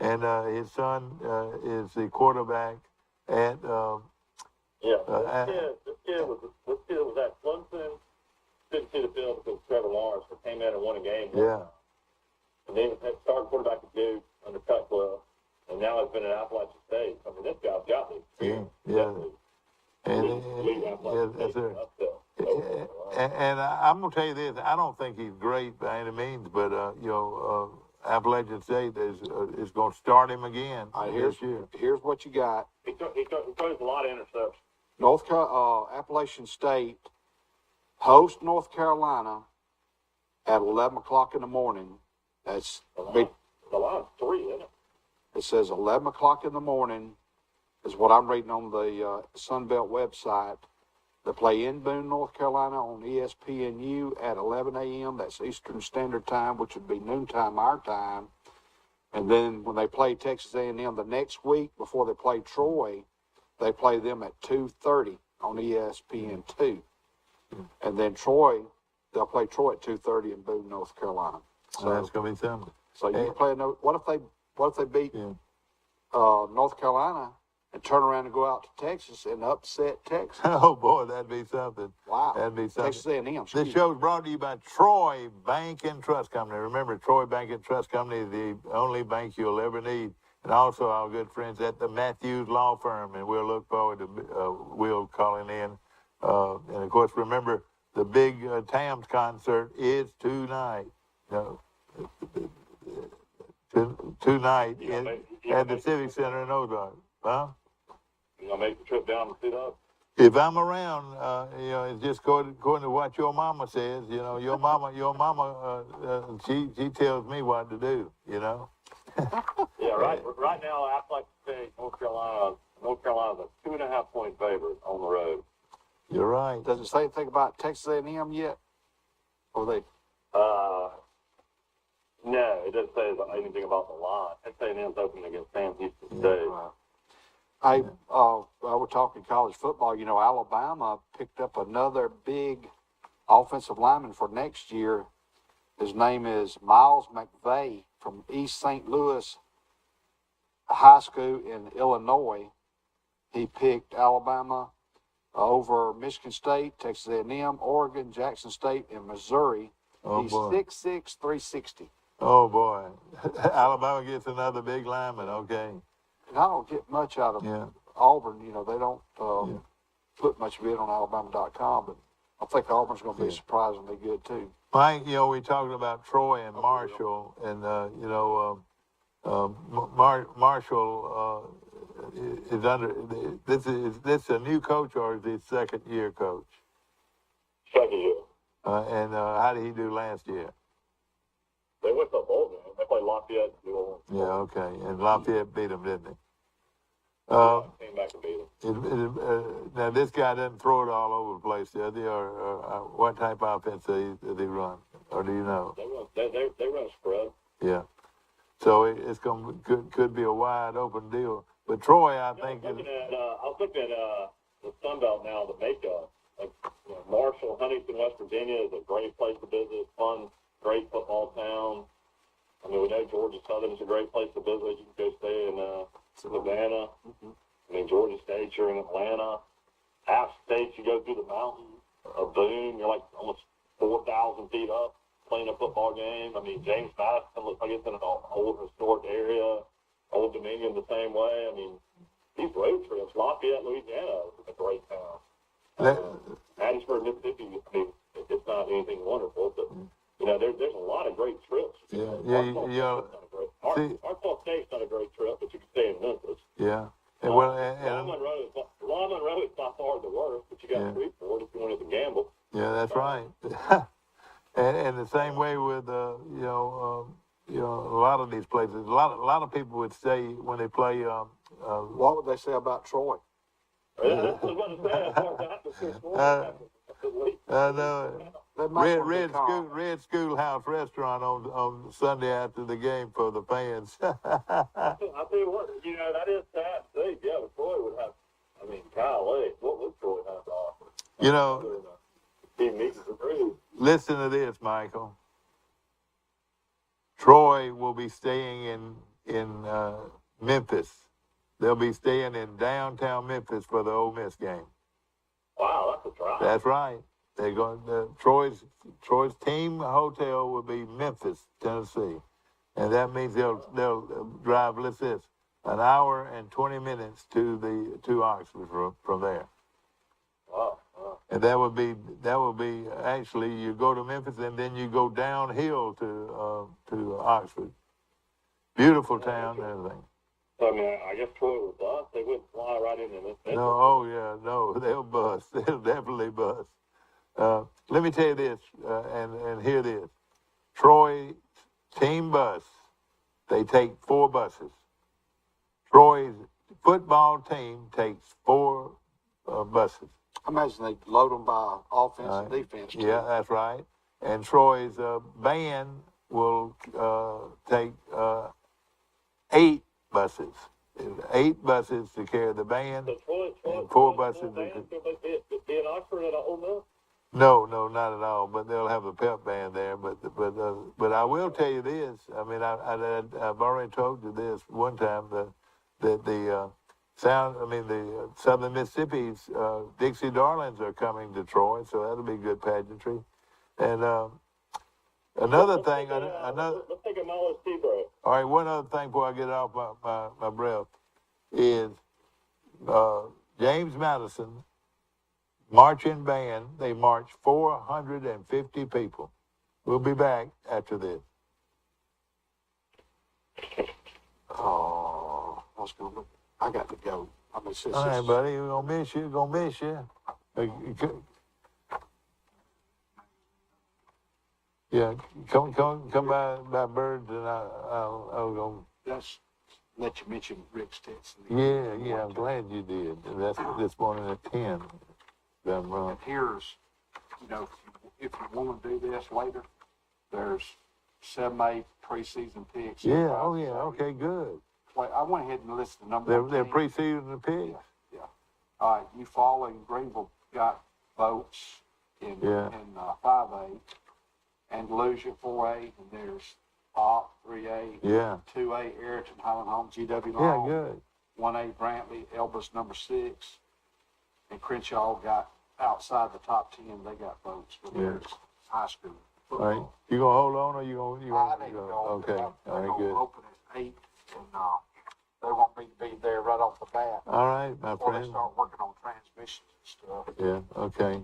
and his son is the quarterback at. This kid was at Clemson. Didn't see the field because Trevor Lawrence came in and won a game. Yeah. And then started quarterback at Duke under Cutcliffe, and now has been at Appalachian State. I mean, this guy's got the experience. And I'm gonna tell you this: I don't think he's great by any means, but Appalachian State is going to start him again this year. Here's what you got. He throws a lot of interceptions. Appalachian State host North Carolina at 11 o'clock in the morning. That's the line's 3, isn't it? It says 11 o'clock in the morning is what I'm reading on the Sunbelt website. They play in Boone, North Carolina on ESPNU at 11 a.m. That's Eastern Standard Time, which would be noontime our time. And then when they play Texas A&M the next week before they play Troy, they play them at 2:30 on ESPN2. And then they'll play Troy at 2:30 in Boone, North Carolina. So that's going to be something. So you can play what if they beat North Carolina and turn around and go out to Texas and upset Texas? Oh boy, that'd be something. Wow, that'd be something. Texas A&M. This show's brought to you by Troy Bank and Trust Company. Remember, Troy Bank and Trust Company is the only bank you'll ever need, and also our good friends at the Matthews Law Firm. And we'll look forward to Will calling in. And of course, remember the big Tams concert is tonight. Tonight at the Civic Center in Ozark. Huh? You gonna make the trip down to see that? If I'm around, it's just according to what your mama says. Your mama, she tells me what to do. Yeah, right. Right now, Appalachian State, North Carolina's a 2.5-point favorite on the road. You're right. Does it say anything about Texas A&M yet? Or they? No, it doesn't say anything about the line. Texas A&M's opening against Sam Houston State. We're talking college football. Alabama picked up another big offensive lineman for next year. His name is Miles McVay from East St. Louis High School in Illinois. He picked Alabama over Michigan State, Texas A&M, Oregon, Jackson State, and Missouri. He's 6'6", 360. Oh, boy. Alabama gets another big lineman, okay. And I don't get much out of Auburn. They don't put much of it on Alabama.com, but I think Auburn's going to be surprisingly good, too. Mike, we talking about Troy and Marshall, and, Marshall is under – this is a new coach or is he second-year coach? Second year. And how did he do last year? They went to a bowl game. They played Lafayette. Yeah, okay. And Lafayette beat them, didn't they? Came back and beat them. Now this guy doesn't throw it all over the place, does he? Or what type of offense does he run? Or do you know? They run spread. Yeah. So it's could be a wide open deal. But Troy, I think. I was looking at the Sun Belt now, the makeup. Like, Marshall, Huntington, West Virginia is a great place to visit. Fun, great football town. I mean, we know Georgia Southern is a great place to visit. You can go stay in Savannah. Mm-hmm. I mean, Georgia State, you're in Atlanta. Half states, you go through the mountains of Boone. You're like almost 4,000 feet up playing a football game. I mean, James Madison looks like it's in an old historic area. Old Dominion the same way. I mean, these road trips, Lafayette, Louisiana is a great town. Hattiesburg, Mississippi, I mean, it's not anything wonderful, but, there's a lot of great trips. Arkansas State's not a great trip, but you can stay in Memphis. Yeah. Long Monroe is by far the worst, but you got Shreveport if you wanted to gamble. Yeah, that's right. and the same way with, a lot of these places. A lot of people would say when they play. What would they say about Troy? That's what I was going to say. Red Schoolhouse Restaurant on Sunday after the game for the fans. I'll tell you what, that is sad to see. Yeah, but Troy would have. I mean, golly, what would Troy have to offer? Listen to this, Michael. Troy will be staying in Memphis. They'll be staying in downtown Memphis for the Ole Miss game. Wow, that's a try. That's right. They're going. Troy's team hotel will be Memphis, Tennessee, and that means they'll drive. Let's say an hour and 20 minutes to Oxford from there. Wow. And that would be actually you go to Memphis and then you go downhill to Oxford. Beautiful town and everything. So, I mean, I guess Troy would bust. They wouldn't fly right into this. No, they'll bust. They'll definitely bust. Let me tell you this, and hear this. Troy team bus, they take 4 buses. Troy's football team takes 4 buses. I imagine they load them by offense and defense, too. Yeah, that's right. And Troy's band will take 8 buses. 8 buses to carry the band, and 4 buses to be in Oxford at Ole Miss? No, not at all. But they'll have a pep band there. But I will tell you this. I mean, I've already told you this one time that the Southern Mississippi's Dixie Darlings are coming to Troy, so that'll be good pageantry. And another thing, let's take a Miles tea break. All right, one other thing before I get off my breath is James Madison marching band. They march 450 people. We'll be back after this. Oh, I got to go. All right, buddy, we're gonna miss you. Yeah, come by Birds, and I'll go. Just let you mention Rick Stetson. Yeah, I'm glad you did. That's this morning at 10. Done wrong. And here's, if you want to do this later, there's 7A preseason picks. Yeah, okay, good. I went ahead and listed the number. They're preseason picks. Yeah. All right, Eufaula and Greenville got votes in 5A, Andalusia 4A, and there's Op 3A, 2A Ayrton, Highland Home, GW Long, good. 1A Brantley, Elba's number 6, and Crenshaw got outside the top 10. They got votes for their high school football. All right, you gonna hold on, or you gonna? I need to go. Okay, all right, good. Open at 8, and they want me to be there right off the bat. All right, my before friend. They start working on transmissions and stuff. Yeah. Okay.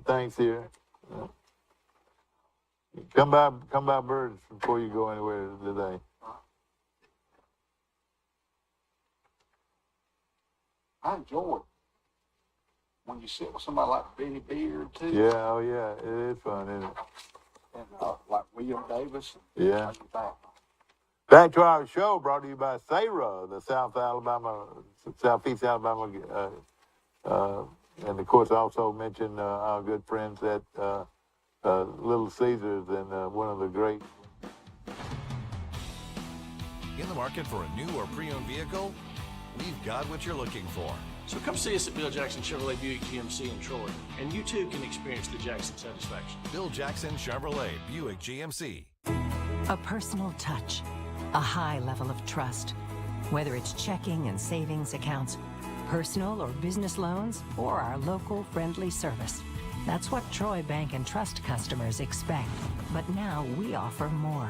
Thanks here. Come by Birds before you go anywhere today. I enjoy it when you sit with somebody like Benny Beard too. Yeah, it is fun, isn't it? And like William Davis. Yeah. Back to our show, brought to you by Sarah, the Southeast Alabama, and of course also mention our good friends at Little Caesars and one of the great. In the market for a new or pre-owned vehicle? We've got what you're looking for. So come see us at Bill Jackson Chevrolet Buick GMC in Troy, and you too can experience the Jackson satisfaction. Bill Jackson Chevrolet Buick GMC. A personal touch, a high level of trust. Whether it's checking and savings accounts, personal or business loans, or our local friendly service. That's what Troy Bank and Trust customers expect. But now we offer more.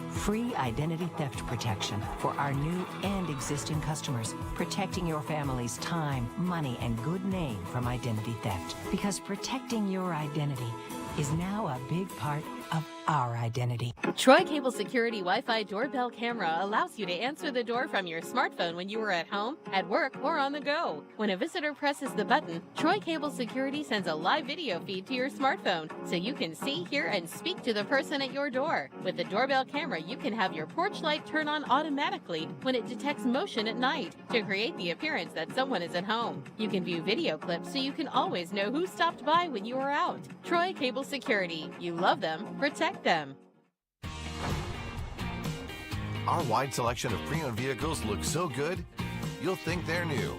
Free identity theft protection for our new and existing customers, protecting your family's time, money, and good name from identity theft. Because protecting your identity is now a big part of our identity. Troy Cable Security Wi-Fi doorbell camera allows you to answer the door from your smartphone when you are at home, at work, or on the go. When a visitor presses the button, Troy Cable Security sends a live video feed to your smartphone so you can see, hear, and speak to the person at your door. With the doorbell camera, you can have your porch light turn on automatically when it detects motion at night to create the appearance that someone is at home. You can view video clips so you can always know who stopped by when you are out. Troy Cable Security. You love them, protect them. Our wide selection of pre-owned vehicles looks so good, you'll think they're new.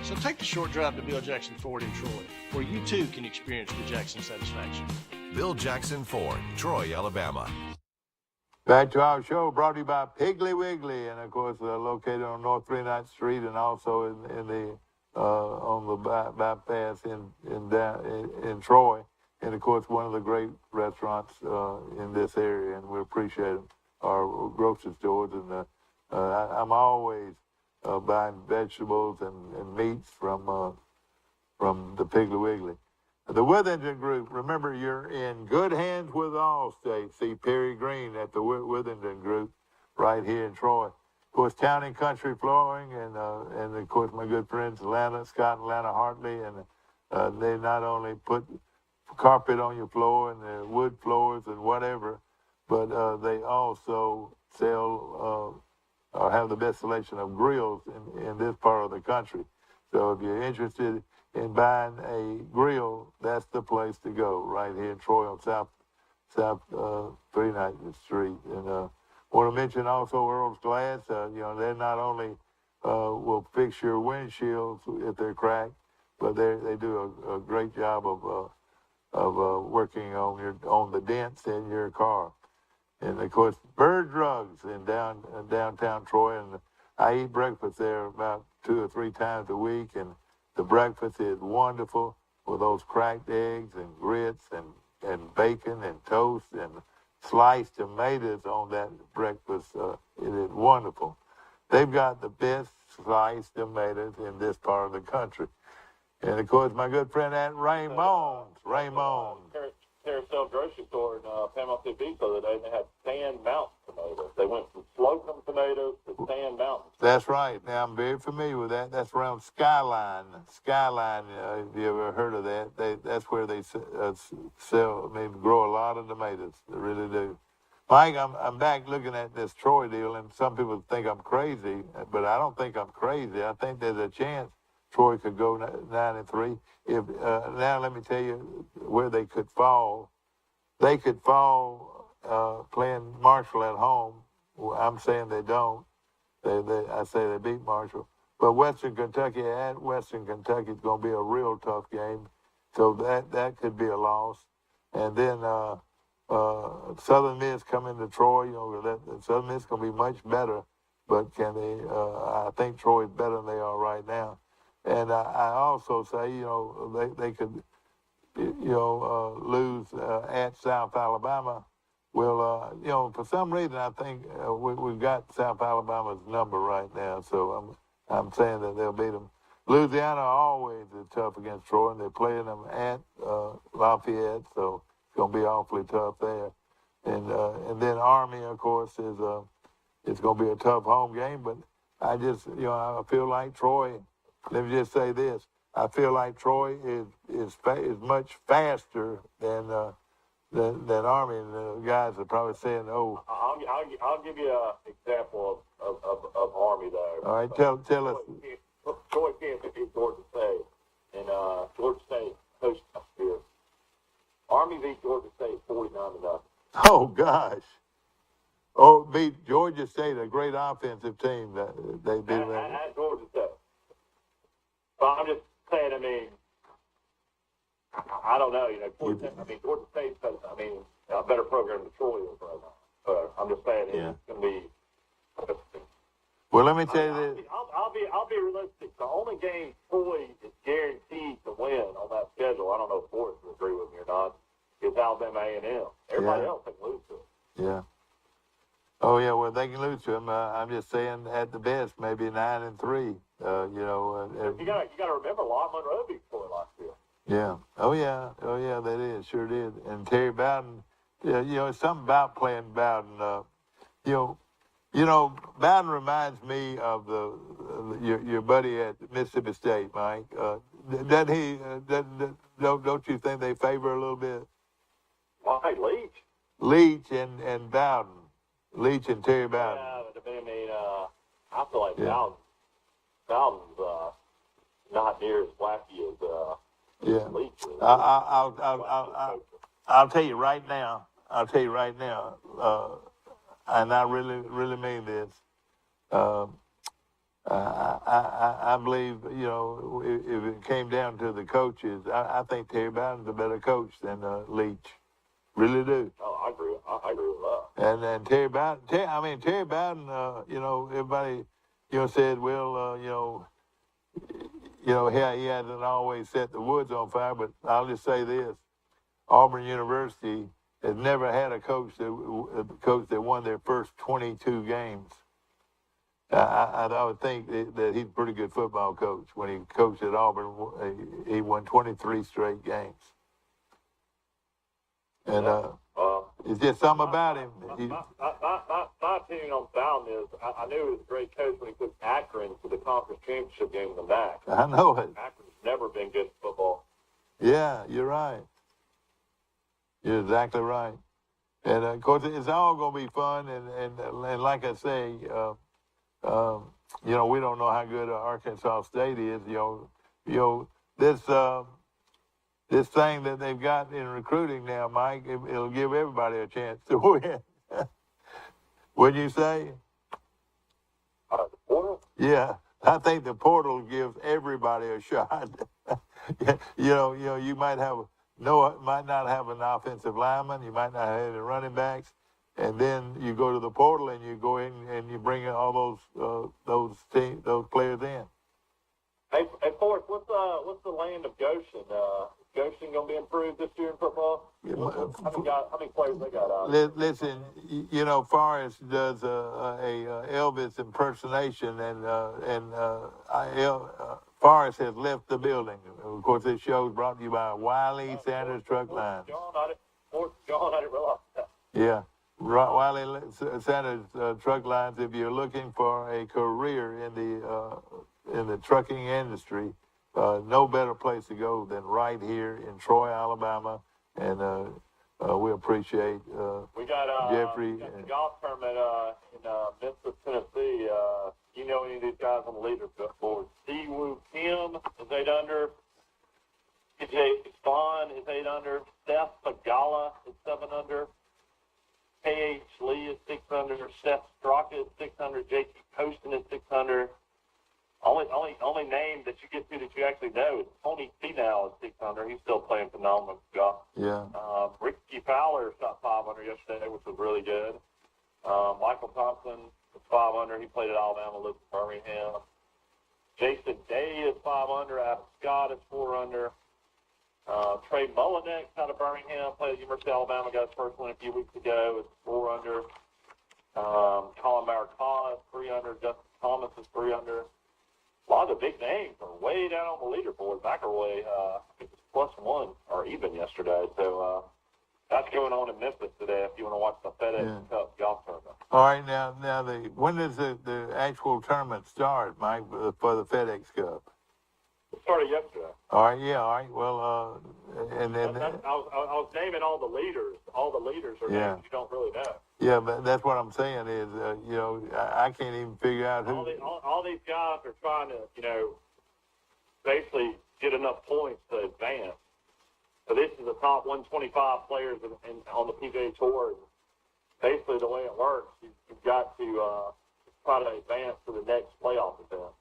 So take the short drive to Bill Jackson Ford in Troy, where you too can experience the Jackson satisfaction. Bill Jackson Ford, Troy, Alabama. Back to our show, brought to you by Piggly Wiggly, and of course located on North 39th Street and also in the on the bypass in Troy, and of course one of the great restaurants in this area, and we appreciate them. Our grocery stores, and I'm always buying vegetables and meats from the Piggly Wiggly. The Withington Group, remember you're in good hands with Allstate. See Perry Green at the Withington Group right here in Troy. Of course, Town and Country Flooring, and of course my good friends Scott and Lana Hartley, and they not only put carpet on your floor and wood floors and whatever, but they also sell or have the best selection of grills in this part of the country. So if you're interested in buying a grill, that's the place to go, right here in Troy on South 39th Street. And want to mention also Earl's Glass. They not only will fix your windshields if they're cracked, but they do a great job of working on the dents in your car. And of course, Bird Drugs in downtown Troy, and I eat breakfast there about 2 or 3 times a week, and the breakfast is wonderful with those cracked eggs and grits and bacon and toast and sliced tomatoes on that breakfast. It is wonderful. They've got the best sliced tomatoes in this part of the country. And of course, my good friend Aunt Raymond's. Carousel grocery store in Panama City Beach the other day, and they had Sand Mountain tomatoes. They went from Slocum tomatoes to Sand Mountain. That's right. Now, I'm very familiar with that. That's around Skyline. If you ever heard of that, that's where they grow a lot of tomatoes. They really do. Mike, I'm back looking at this Troy deal, and some people think I'm crazy, but I don't think I'm crazy. I think there's a chance Troy could go 9-3. Now let me tell you where they could fall. They could fall playing Marshall at home. I'm saying they don't. I say they beat Marshall. But Western Kentucky at Western Kentucky is going to be a real tough game. So that could be a loss. And then Southern Miss coming to Troy. Southern Miss is going to be much better. But can they? I think Troy is better than they are right now. And I also say, they could, lose at South Alabama. Well, for some reason, I think we've got South Alabama's number right now. So I'm saying that they'll beat them. Louisiana always is tough against Troy, and they're playing them at Lafayette, so it's going to be awfully tough there. And then Army, of course, it's going to be a tough home game. But I just, I feel like Troy. Let me just say this: I feel like Troy is much faster than that Army guys are probably saying, "Oh." I'll give you an example of Army though. All right, tell us. Troy Kansas beat Georgia State, and Georgia State coached last year. Army beat Georgia State 49-0. Oh gosh. Oh, beat Georgia State, a great offensive team. They beat them. At Georgia State. But I'm just saying. I mean, I don't know. Georgia State's a better program than Troy is right now. But I'm just saying it's going to be. Well, let me tell you this. I'll be realistic. The only game Troy is guaranteed to win on that schedule, I don't know if Forrest will agree with me or not, is Alabama A&M. Everybody else can lose to it. Yeah. Oh yeah, well they can lose to them. I'm just saying, at the best, maybe 9-3. You got to remember, Lon Monroe beat Troy last year. Yeah. Oh yeah, that is sure did. And Terry Bowden. Yeah, it's something about playing Bowden. Bowden reminds me of your buddy at Mississippi State, Mike. Doesn't he? Don't you think they favor a little bit? Why, Leach? Leach and Bowden. Leach and Terry Bowden. Yeah, but I feel like Bowden's not near as wacky as Leach is. I'll tell you right now. And I really mean this. I believe, if it came down to the coaches, I think Terry Bowden's a better coach than Leach. Really do. Oh, I agree with that. And Terry Bowden, Terry Bowden, everybody, said, well, he hasn't always set the woods on fire, but I'll just say this. Auburn University has never had a coach that won their first 22 games. I would think that he's a pretty good football coach. When he coached at Auburn, he won 23 straight games. And it's just something about him. My opinion on Bowden is I knew he was a great coach when he took Akron to the conference championship game in the MAC. I know it. Akron's never been good at football. Yeah, you're right. You're exactly right. And, of course, it's all going to be fun. And like I say, we don't know how good Arkansas State is. This thing that they've got in recruiting now, Mike, it'll give everybody a chance to win. Wouldn't you say? The portal? Yeah, I think the portal gives everybody a shot. You might not have an offensive lineman, you might not have any running backs, and then you go to the portal and you go in and you bring in all those players in. Hey, Forrest, what's the land of Goshen? Goshen gonna be improved this year in football? How many players they got out? Listen, Forrest does a Elvis impersonation, and Forrest has left the building. Of course, this show is brought to you by Wiley Sanders Truck Lines. John, I didn't realize that. Yeah, Wiley Sanders Truck Lines. If you're looking for a career in the trucking industry, no better place to go than right here in Troy, Alabama, and we appreciate we got Jeffrey. We got the golf tournament in Memphis, Tennessee. You know any of these guys on the leaderboard? Siwoo Kim is 8 under. TJ Spawn is 8 under. Steph Pagala is 7 under. K.H. Lee is 6 under. Seth Straka is 6 under. J.T. Poston is 6 under. Only name that you get to that you actually know is Tony Finau is 6 under. He's still playing phenomenal golf. Yeah. Ricky Fowler shot 5 under yesterday, which was really good. Michael Thompson is 5 under. He played at Alabama, lives in Birmingham. Jason Day is 5 under. Adam Scott is 4 under. Trey Mullinex out of Birmingham, played at University of Alabama, got his first win a few weeks ago, is 4 under. Colin Maricon is 3 under. Justin Thomas is 3 under. A lot of the big names are way down on the leaderboard. McElroy, I think it was +1 or even yesterday. So that's going on in Memphis today if you want to watch the FedEx Cup golf tournament. All right, now when does the actual tournament start, Mike, for the FedEx Cup? It started yesterday. All right, yeah, all right. Well, and then I was naming all the leaders. All the leaders are Yeah. names you don't really know. yeah, but that's what I'm saying is, you know, I can't even figure out who. All these guys are trying to, you know, basically get enough points to advance. So this is the top 125 players on the PGA Tour. And basically, the way it works, you've got to try to advance to the next playoff event.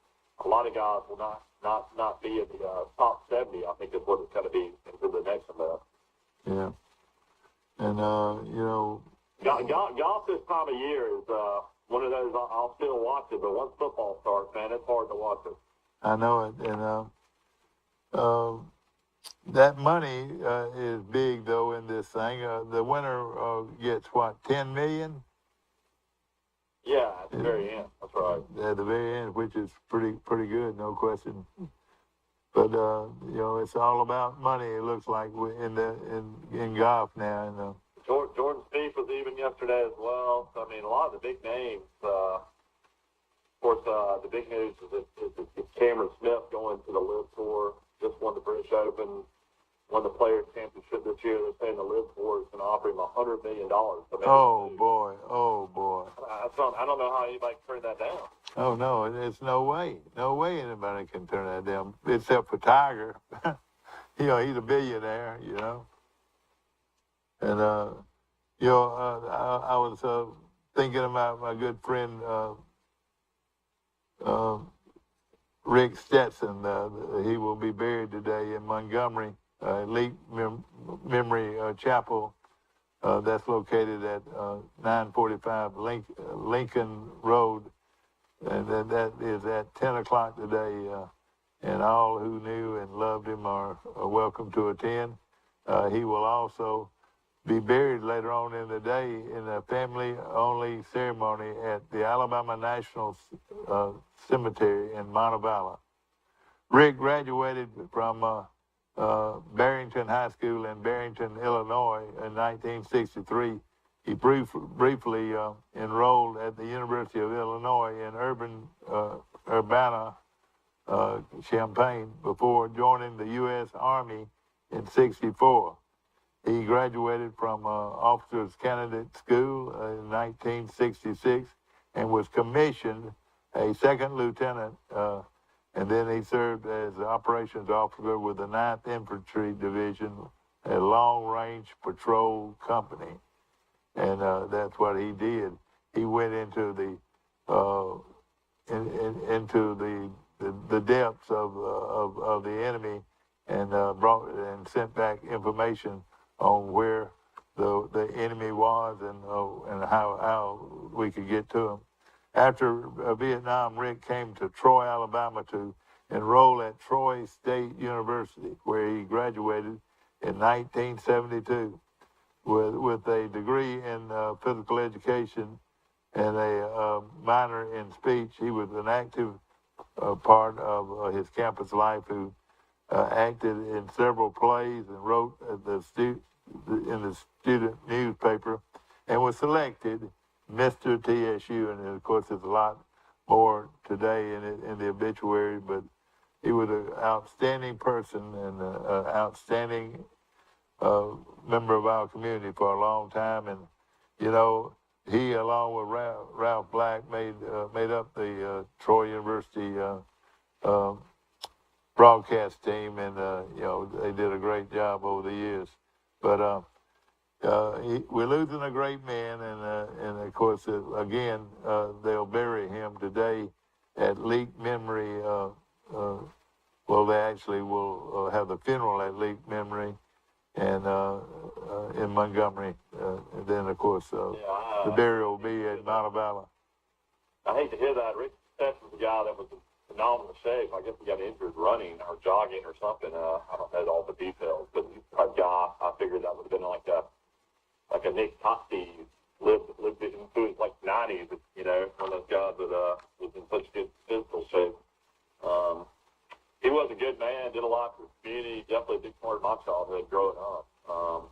A lot of guys will not be in the top 70. I think is what it's going to be into the next event. Yeah, and you know, golf this time of year is one of those I'll still watch it, but once football starts, man, it's hard to watch it. I know it, and that money is big though in this thing. The winner gets what, 10 million? Yeah, at the very end. That's right. At the very end, which is pretty good, no question. But you know, it's all about money. It looks like in golf now. And Jordan Spieth was even yesterday as well. So, I mean, a lot of the big names. Of course, the big news is Cameron Smith going to the LIV Tour. Just won the British Open, won the Players Championship this year. They're saying the LIV Tour is going to offer him $100 million. Oh boy! I don't know how anybody can turn that down. Oh no, it's no way anybody can turn that down, except for Tiger. You know, he's a billionaire. You know, and you know, I was thinking about my good friend Rick Stetson. He will be buried today in Montgomery, Elite Memory Chapel. That's located at 945 Lincoln Road, and that is at 10 o'clock today. And all who knew and loved him are welcome to attend. He will also be buried later on in the day in a family-only ceremony at the Alabama National Cemetery in Montevallo. Rick graduated from Barrington High School in Barrington, Illinois in 1963. He briefly enrolled at the University of Illinois in Urbana, Champaign, before joining the U.S. Army in 64. He graduated from Officers Candidate School in 1966 and was commissioned a second lieutenant, and then he served as operations officer with the 9th Infantry Division, a long-range patrol company, and that's what he did. He went into the depths of the enemy and brought and sent back information on where the enemy was and how we could get to him. After Vietnam, Rick came to Troy, Alabama to enroll at Troy State University, where he graduated in 1972 with a degree in physical education and a minor in speech. He was an active part of his campus life who acted in several plays and wrote in the student newspaper and was selected Mr. TSU, and of course there's a lot more today in the obituary, but he was an outstanding person and an outstanding member of our community for a long time. And, you know, he, along with Ralph Black, made up the Troy University broadcast team, and, you know, they did a great job over the years. But we're losing a great man, and of course, again, they'll bury him today at Leak Memory. Well, they actually will have the funeral at Leak Memory, and in Montgomery. And then, of course, the burial will be at Montevallo. I hate to hear that. Rick Stetson's a guy that was in phenomenal shape. I guess he got injured running or jogging or something. I don't know all the details, but he's a type guy. I figured that would have been like a Nick Totti, lived into his like 90s. You know, one of those guys that was in such good physical shape. He was a good man. Did a lot for the community. Definitely a big part of my childhood growing up.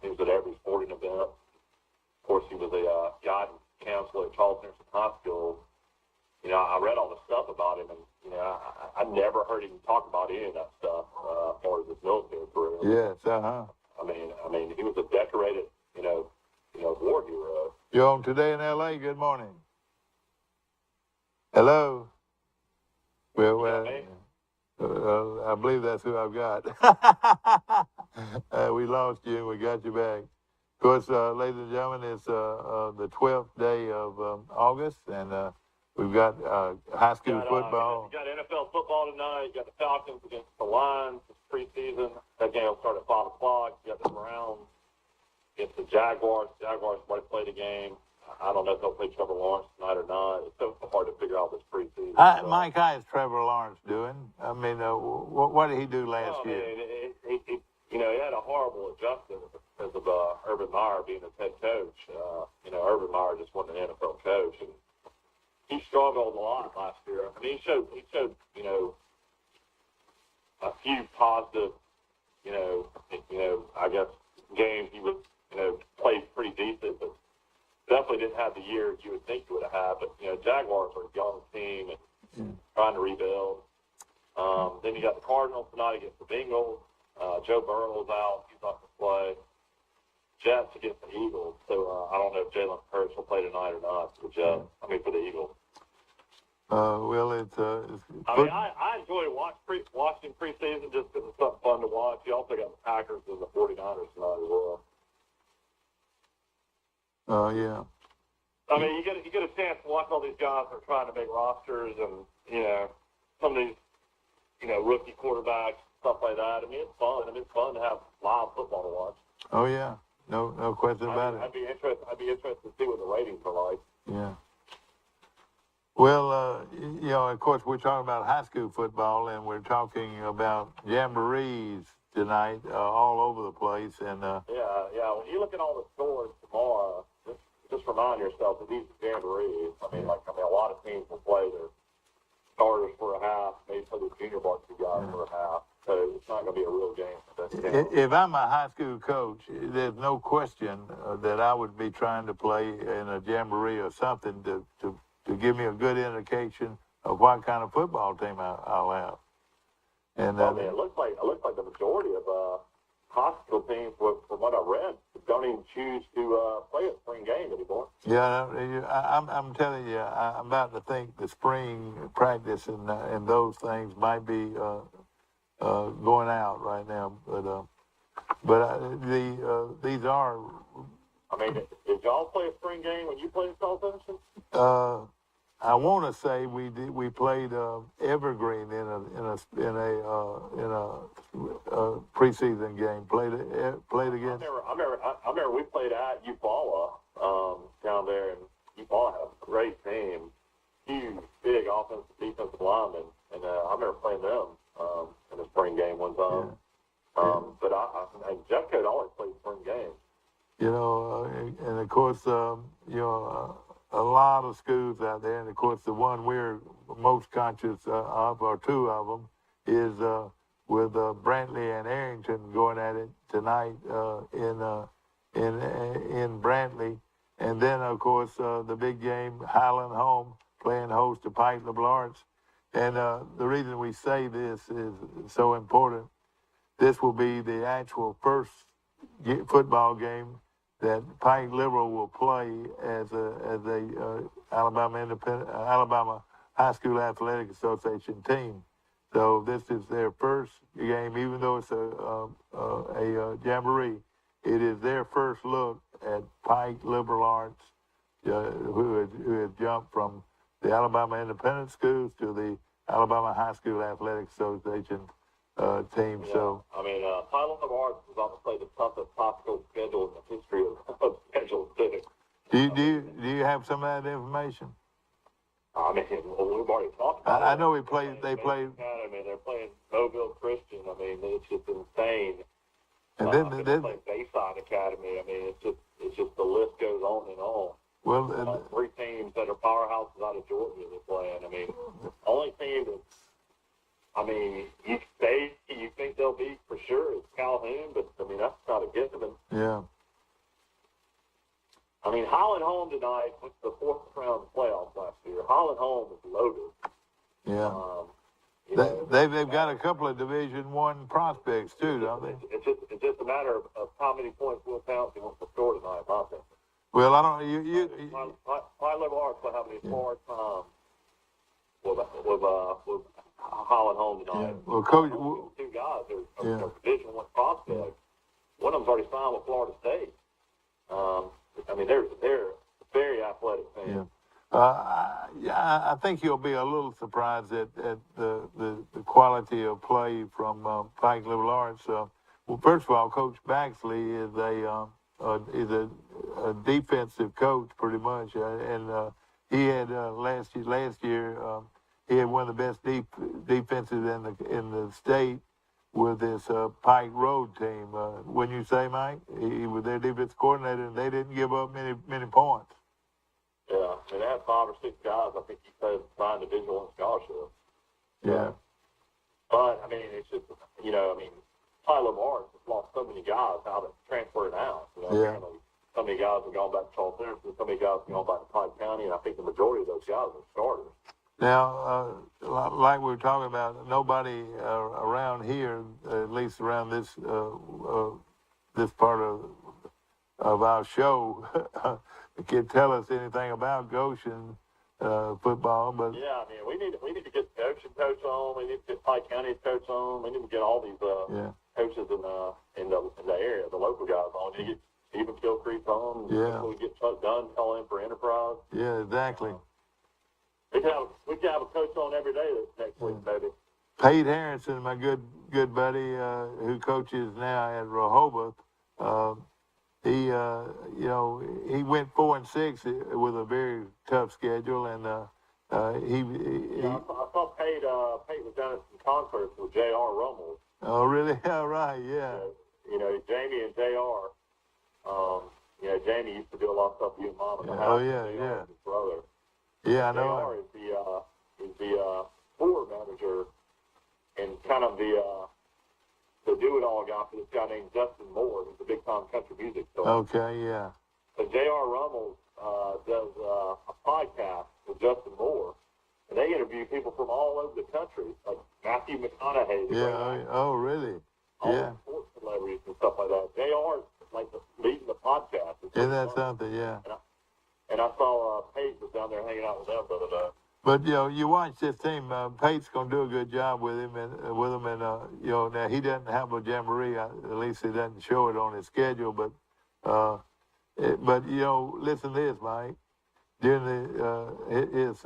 He was at every sporting event. Of course, he was a guidance counselor at Charles Anderson High School. You know, I read all the stuff about him, and you know, I never heard him talk about any of that stuff as far as his military career. Yes, I mean, he was a decorated, war hero. You're on Today in L.A. Good morning. Hello. Well, I believe that's who I've got. We lost you and we got you back. Of course, ladies and gentlemen, it's the 12th day of August, and we've got high school football. You got NFL football tonight. You got the Falcons against the Lions. It's preseason. That game will start at 5 o'clock. You got the Browns against the Jaguars. Jaguars might play the game. I don't know if they'll play Trevor Lawrence tonight or not. It's so hard to figure out this preseason. Mike, how is Trevor Lawrence doing? I mean, what did he do last year? He had a horrible adjustment because of Urban Meyer being his head coach. Urban Meyer just wasn't an NFL coach, and he struggled a lot last year. I mean, he showed a few positive, I guess games. He was, played pretty decent, but definitely didn't have the year you would think he would have had. But Jaguars are a young team and trying to rebuild. Then you got the Cardinals tonight against the Bengals. Joe Burrow's out; he's not going to play. Jets against the Eagles. So I don't know if Jalen Hurts will play tonight or not for the Jets. For the Eagles. Well, I enjoy watching preseason just because it's something fun to watch. You also got the Packers and the 49ers tonight as well. Yeah. I mean, you get a chance to watch all these guys that are trying to make rosters, and some of these rookie quarterbacks, stuff like that. I mean, it's fun. It's fun to have live football to watch. Oh yeah, no question about it. I'd be interested to see what the ratings are like. Yeah. Well, of course, we're talking about high school football, and we're talking about jamborees tonight all over the place. And yeah. When you look at all the scores tomorrow, just remind yourself that these are jamborees. I mean, a lot of teams will play their starters for a half, maybe play the junior varsity guys for a half. So it's not going to be a real game. If I'm a high school coach, there's no question that I would be trying to play in a jamboree or something to give me a good indication of what kind of football team I'll have. And it looks like the majority of high school teams, from what I read, don't even choose to play a spring game anymore. Yeah, I'm telling you, I'm about to think the spring practice and those things might be going out right now. But these are. I mean, did y'all play a spring game when you played in South Anderson? I want to say we did. We played Evergreen in a preseason game. Played against. I remember we played at Eufaula down there, and Eufaula had a great team, huge, big offensive, defensive linemen, and I remember playing them in a spring game one time. Yeah. But Jeff Code always played spring games. And of course, a lot of schools out there, and of course the one we're most conscious of, or two of them, is with Brantley and Arrington going at it tonight in Brantley, and then of course the big game, Highland home playing host to Pike LeBlanc. And the reason we say this is so important. This will be the actual first football game that Pike Liberal will play as a Alabama High School Athletic Association team. So this is their first game, even though it's a jamboree. It is their first look at Pike Liberal Arts, who has jumped from the Alabama Independent Schools to the Alabama High School Athletic Association team. Yeah. So Pike Liberal Arts is about to play the toughest popsicle schedule in the history of schedules. Do you have some of that information? I mean, we've already talked about it. I know they played. Academy. They're playing Mobile Christian. I mean, it's just insane. And then playing Bayside Academy. I mean, it's just the list goes on and on. Well, three teams that are powerhouses out of Georgia they're playing. I mean, the only team that's, I mean, you think they'll be for sure is Calhoun, but I mean that's not a given. Yeah. I mean, Highland home tonight went to the fourth round of the playoffs last year. Highland home is loaded. Yeah. They've got a couple of Division I prospects too, don't they? It's just a matter of how many points Will Townsend wants to score tonight, I think. Well, I don't. High level arts will have a hard time with Holland home tonight. Yeah. Well, Coach, two guys are Division I prospects. One of them's already signed with Florida State. I mean, they're very athletic fans. I think you'll be a little surprised at the quality of play from Pike Liberal Arts. Well, first of all, Coach Baxley is a defensive coach pretty much, and he had last year he had one of the best defenses in the state with this Pike Road team. Wouldn't you say, Mike? He was their defense coordinator, and they didn't give up many points. Yeah, and they had 5 or 6 guys. I think he said signed Division I scholarship. Yeah. But I mean, it's just Tyler Martin has lost so many guys out of transferring out. Apparently, so many guys have gone back to Charles Anderson, so many guys have gone back to Pike County, and I think the majority of those guys are starters. Now, like we were talking about, nobody around here, at least around this this part of our show, can tell us anything about Goshen football. But yeah, I mean, we need to get the Goshen coach on. We need to get Pike County's coach on. We need to get all these coaches in the area, the local guys on. We need to get Stephen Gilcrease on. Yeah. We get Chuck Dunn calling in for Enterprise. Yeah, exactly. We can have a coach on every day next week, maybe. Pete Harrison, my good buddy, who coaches now at Rehoboth, he he went 4-6 with a very tough schedule, and I saw Pete was down at some concerts with J.R. Rummel. Oh, really? All right, yeah. Jamie and J.R. Jamie used to do a lot of stuff with you and Mom. Oh, yeah. His brother. Yeah, I know. J.R. is the tour manager and kind of the do-it-all guy for this guy named Justin Moore, who's a big-time country music star. Okay, yeah. So J.R. Rummel does a podcast with Justin Moore, and they interview people from all over the country, like Matthew McConaughey. Yeah. Oh, really? All the sports celebrities and stuff like that. J.R. is like leading the podcast. Isn't that something? Yeah. And I saw Paige was down there hanging out with them the other day. But you watch this team. Pate's gonna do a good job with him, and now he doesn't have a jamboree. At least he doesn't show it on his schedule. But listen to this, Mike. During his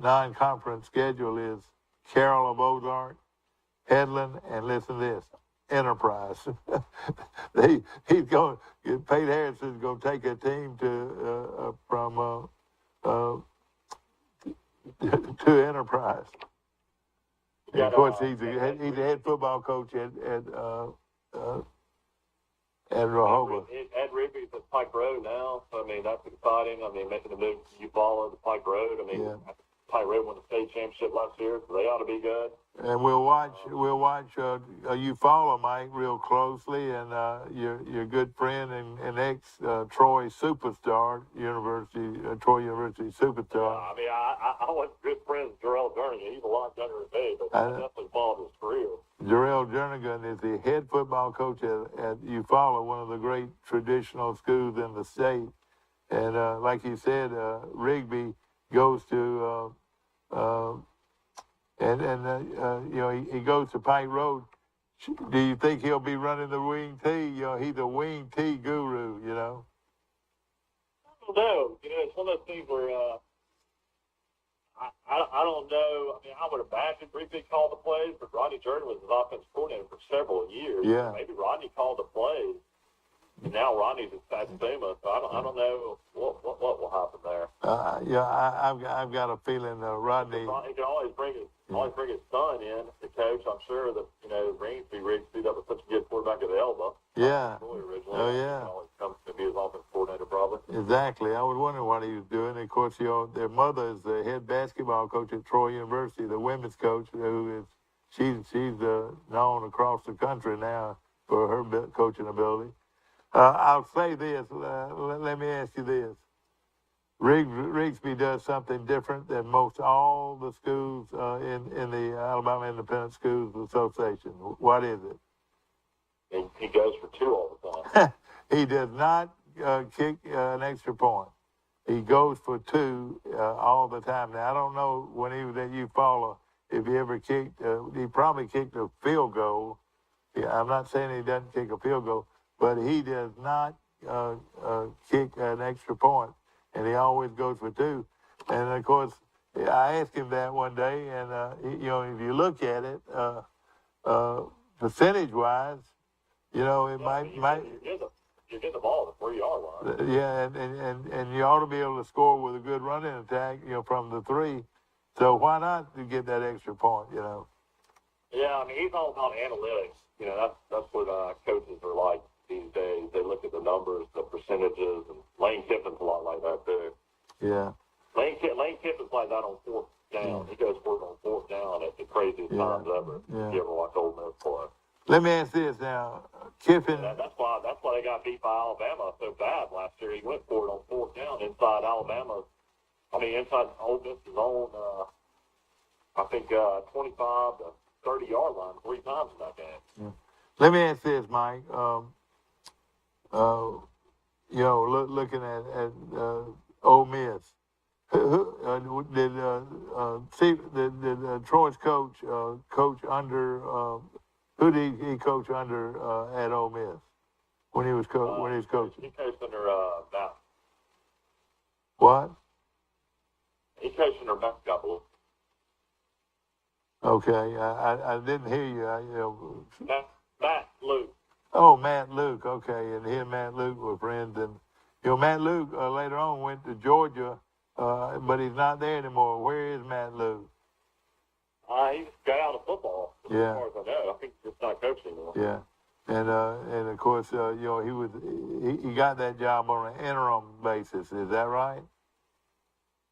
non-conference schedule is Carroll of Ozark, Headland, and listen to this, Enterprise. Pete Harrison's gonna take a team from Enterprise. And of course, he's a head football coach at Rehoboth. Ed Rigby's at Pike Road now. So, I mean, that's exciting. I mean, making the move to Eufaula to Pike Road. I mean, Pike Road won the state championship last year, so they ought to be good. And we'll watch Eufaula, Mike, real closely, and your good friend and ex Troy superstar, Troy University superstar. I mean, I wasn't good friends with Jarrell Jernigan. He's a lot younger than me, but I definitely followed his career. Jarrell Jernigan is the head football coach at Eufaula, one of the great traditional schools in the state. And like you said, Rigby goes to he goes to Pike Road. Do you think he'll be running the wing tee? He's a wing tee guru. I don't know. It's one of those things where I don't know. I mean, I would imagine Rigby called the plays, but Rodney Jordan was his offensive coordinator for several years. Yeah. Maybe Rodney called the plays. And now Rodney's at Amos, so I don't know what will happen there. I've got a feeling Rodney. He can always bring his son in to coach. I'm sure that Rigsby, that was such a good quarterback at Elba. Yeah. Originally. Oh yeah. Always comes to be his offensive coordinator, probably. Exactly. I was wondering what he was doing. Of course, their mother is the head basketball coach at Troy University, the women's coach, she's known across the country now for her coaching ability. I'll say this. Let me ask you this. Rigsby does something different than most all the schools in the Alabama Independent Schools Association. What is it? He goes for 2 all the time. He does not kick an extra point. He goes for 2 all the time. Now, I don't know when he was at Eufaula if he ever kicked. He probably kicked a field goal. Yeah, I'm not saying he doesn't kick a field goal, but he does not kick an extra point, and he always goes for 2. And of course, I asked him that one day, and if you look at it, percentage-wise, it might. You get the ball at the 3-yard line. Yeah, and you ought to be able to score with a good running attack, from the 3. So why not to get that extra point? Yeah, I mean, he's all about analytics. That's what coaches are like these days. They look at the numbers, the percentages, and Lane Kiffin's a lot like that too. Yeah. Lane Kiffin's like that on 4th down. He goes for it on 4th down at the craziest times ever. Yeah. If you ever watch Ole Miss play. Let me ask this now, Kiffin. That's why they got beat by Alabama so bad last year. He went for it on 4th down inside inside Ole Miss's own, I think 25 to 30-yard line 3 times in that game. Yeah. Let me ask this, Mike. Looking at Ole Miss, did Troy's coach under? Who did he coach under at Ole Miss when he was coaching? He coached under Matt. What? He coached under Matt Couple. Okay, I didn't hear you. Matt Luke. Oh, Matt Luke. Okay, and he and Matt Luke were friends, and Matt Luke later on went to Georgia, but he's not there anymore. Where is Matt Luke? He's got out of football. Yeah. As far as I know, I think he's just not coaching anymore. Yeah, and of course, he got that job on an interim basis. Is that right?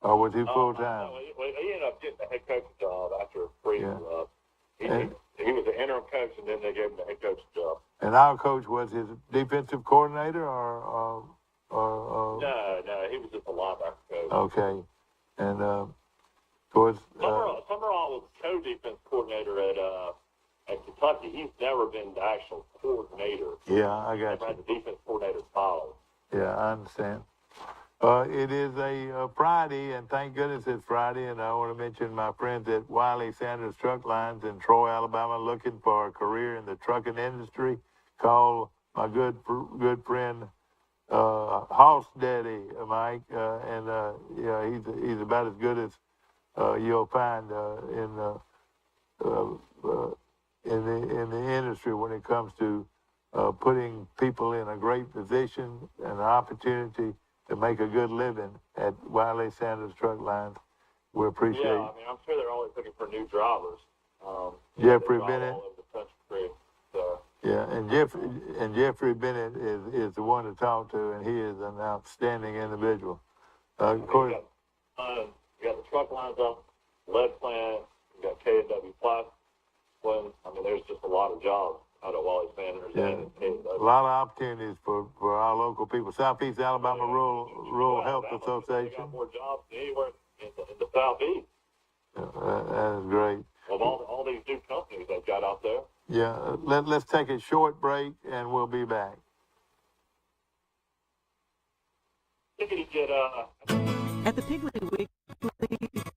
Or was he full time? No, he ended up getting the head coach job after Freeze was up. He was an interim coach, and then they gave him the head coach job. And our coach was his defensive coordinator, or No, he was just a linebacker coach. Okay, and of course, Summerall was co-defense coordinator at Kentucky. He's never been the actual coordinator. Yeah, I got you. Had the defense coordinator title. Yeah, I understand. It is a Friday, and thank goodness it's Friday, and I want to mention my friends at Wiley Sanders Truck Lines in Troy, Alabama, looking for a career in the trucking industry. Call my good friend Hoss Daddy, Mike, and he's about as good as you'll find in the industry when it comes to putting people in a great position and an opportunity to make a good living at Wiley Sanders Truck Lines. We appreciate. Yeah, I'm sure they're always looking for new drivers. Jeffrey Bennett. All over the country, so. Yeah, and Jeffrey Bennett is the one to talk to, and he is an outstanding individual. Of course. You got the truck lines up, lead plant, you got K&W Plastic. There's just a lot of jobs out at Wiley Sanders. Yeah, a lot of opportunities for our local people. Southeast Alabama Rural Health Association. They got more jobs than anywhere in the Southeast. That is great. Of all these new companies they've got out there. Yeah, let's take a short break, and we'll be back. At the Piggly Wiggly,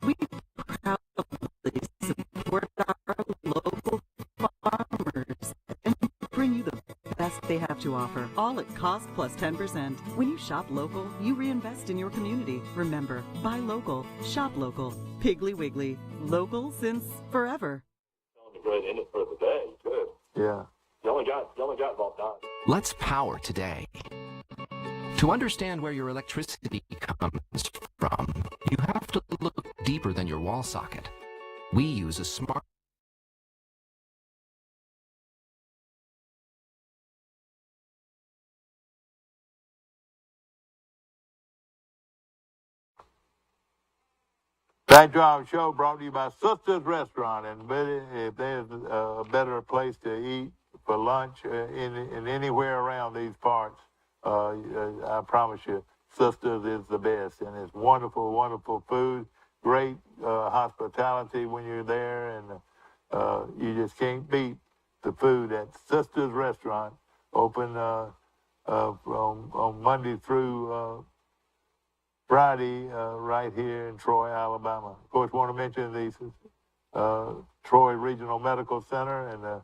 we proudly support our local farmers and bring you the best they have to offer, all at cost plus 10%. When you shop local, you reinvest in your community. Remember, buy local, shop local. Piggly Wiggly, local since forever. In it for the day, good. Yeah. You only got about that. Let's power today. To understand where your electricity comes from, you have to look deeper than your wall socket. We use a smart Back to our show brought to you by Sister's Restaurant. And if there's a better place to eat for lunch in anywhere around these parts, I promise you, Sisters is the best, and it's wonderful, wonderful food, great hospitality when you're there, and you just can't beat the food at Sisters Restaurant, open on Monday through Friday, right here in Troy, Alabama. Of course, want to mention the Troy Regional Medical Center, and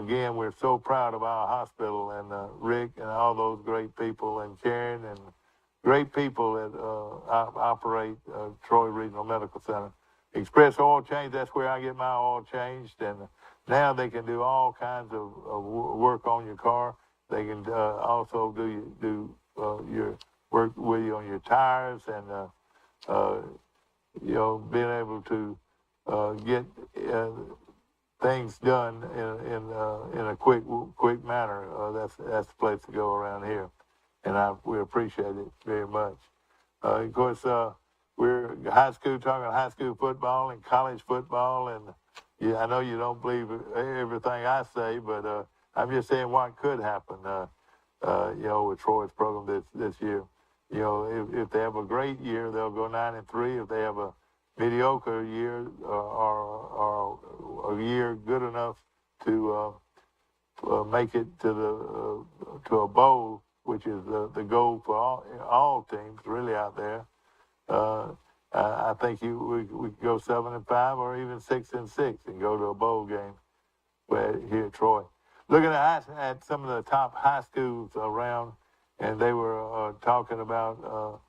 again, we're so proud of our hospital and Rick and all those great people, and Karen and great people that operate Troy Regional Medical Center. Express Oil Change, that's where I get my oil changed, and now they can do all kinds of work on your car. They can also do your work with you on your tires, and being able to get things done in a quick manner. That's the place to go around here, and we appreciate it very much. Of course, we're talking high school football and college football, and I know you don't believe everything I say, but I'm just saying what could happen. With Troy's program this year. If they have a great year, they'll go 9-3. If they have a mediocre year or a year good enough to make it to a bowl, which is the goal for all teams really out there. I think we could go 7-5 or even 6-6 and go to a bowl game here at Troy. Looking at some of the top high schools around, and they were talking about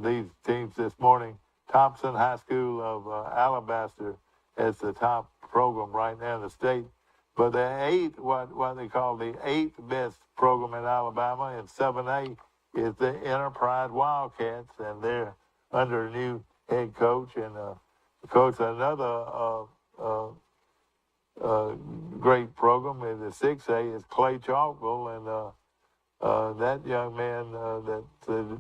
these teams this morning. Thompson High School of Alabaster is the top program right now in the state. But the what they call the 8th best program in Alabama in 7A is the Enterprise Wildcats, and they're under a new head coach. And coach, another great program in the 6A is Clay Chalkville, and that young man,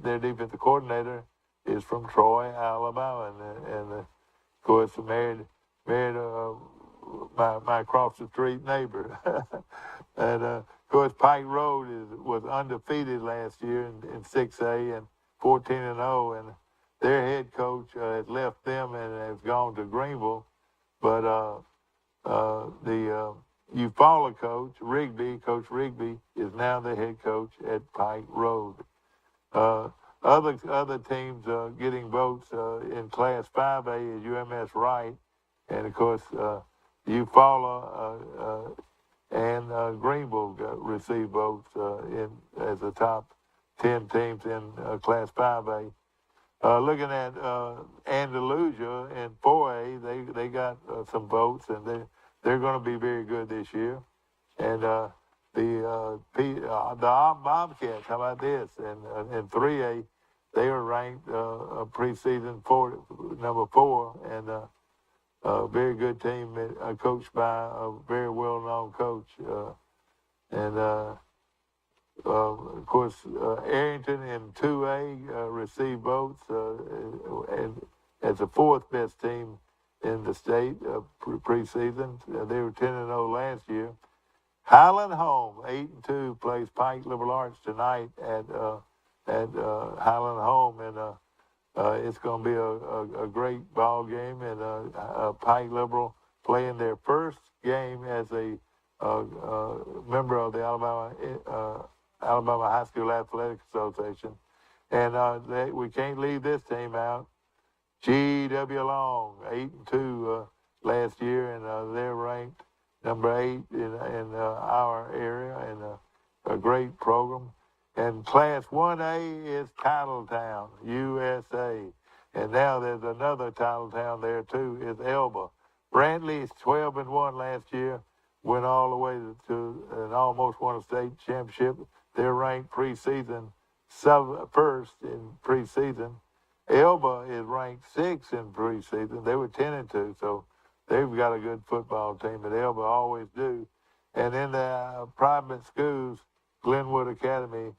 their defensive coordinator, is from Troy, Alabama, and of course married my across the street neighbor. And of course Pike Road was undefeated last year in 6A and 14-0, and their head coach has left them and has gone to Greenville, but the Eufaula coach, Coach Rigby, is now the head coach at Pike Road. Other teams getting votes in Class 5A is UMS Wright, and of course Eufaula and Greenville received votes as the top 10 teams in Class 5A. Looking at Andalusia in 4A, they got some votes, and they're going to be very good this year. And the Bobcats, how about this? In 3A, they were ranked preseason number 4, and a very good team coached by a very well-known coach. Of course, Arrington in 2A received votes as the 4th best team in the state preseason. They were 10-0 last year. Highland Home, 8-2, plays Pike Liberal Arts tonight at Highland Home, and it's going to be a great ball game. And Pike Liberal playing their first game as a member of the Alabama High School Athletic Association. And we can't leave this team out. G.W. Long, 8-2 last year, and they're ranked number 8 in our area, and a great program. And Class 1A is Titletown, USA. And now there's another Titletown there, too, is Elba. Brantley is 12-1 last year, went all the way to and almost won a state championship. They're ranked preseason first in preseason. Elba is ranked 6th in preseason. They were 10-2, so they've got a good football team, but Elba always do. And in the private schools, Glenwood Academy,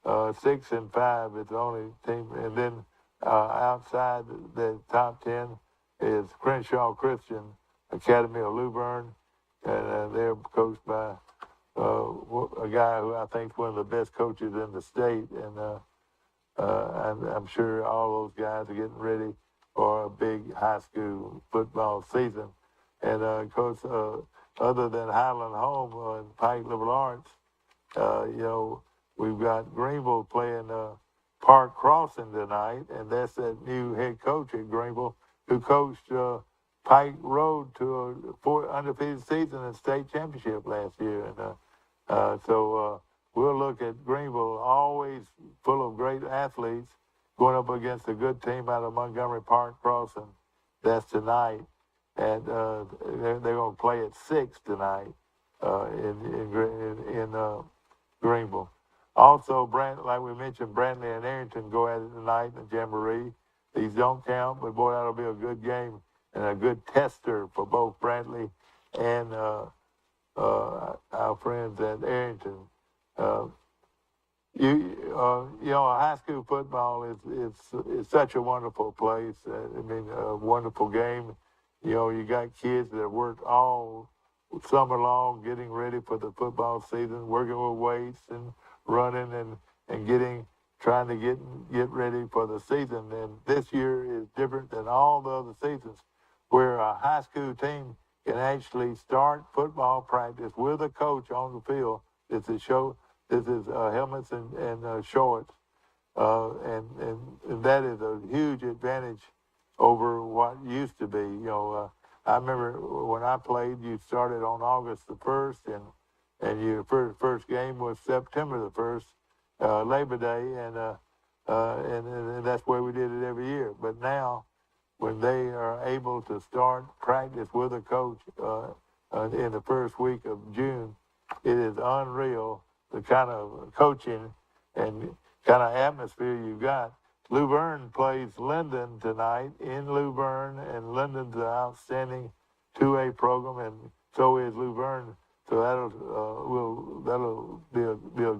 6-5 is the only team. And then outside the top 10 is Crenshaw Christian Academy of Luverne, and they're coached by a guy who I think is one of the best coaches in the state, and I'm sure all those guys are getting ready for a big high school football season. And of course, other than Highland Home and Pike Liberal Arts, we've got Greenville playing Park Crossing tonight, and that's that new head coach at Greenville who coached Pike Road to a undefeated season and state championship last year. And so we'll look at Greenville, always full of great athletes, going up against a good team out of Montgomery Park Crossing. That's tonight. And they're going to play at 6 tonight in Greenville. Also, like we mentioned, Brantley and Arrington go at it tonight in the Jamboree. These don't count, but boy, that'll be a good game and a good tester for both Brantley and our friends at Arrington. High school football is such a wonderful place. A wonderful game. You got kids that worked all summer long getting ready for the football season, working with weights and running and trying to get ready for the season. And this year is different than all the other seasons, where a high school team can actually start football practice with a coach on the field. This is helmets and shorts, and that is a huge advantage over what used to be. I remember when I played, you started on August the 1st, and your first game was September the 1st, Labor Day, and that's the way we did it every year. But now, when they are able to start practice with a coach in the first week of June, it is unreal the kind of coaching and kind of atmosphere you got. Luverne plays Linden tonight in Luverne, and Linden's an outstanding 2A program, and so is Luverne. So that'll be a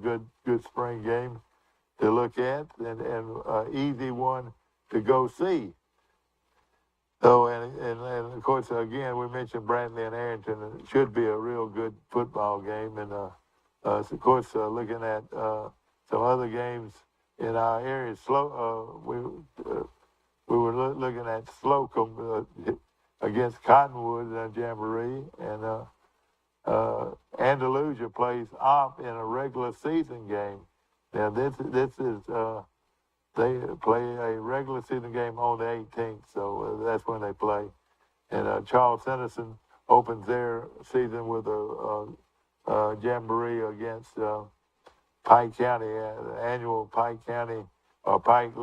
good spring game to look at, and an easy one to go see. So and of course again we mentioned Brantley and Arrington. It should be a real good football game, and of course looking at some other games in our area. We were looking at Slocum against Cottonwood in a Jamboree, and Andalusia plays Opp in a regular season game. Now this is they play a regular season game on the 18th, so that's when they play. And Charles Henderson opens their season with a Jamboree against Pike County, annual Pike County, or Pike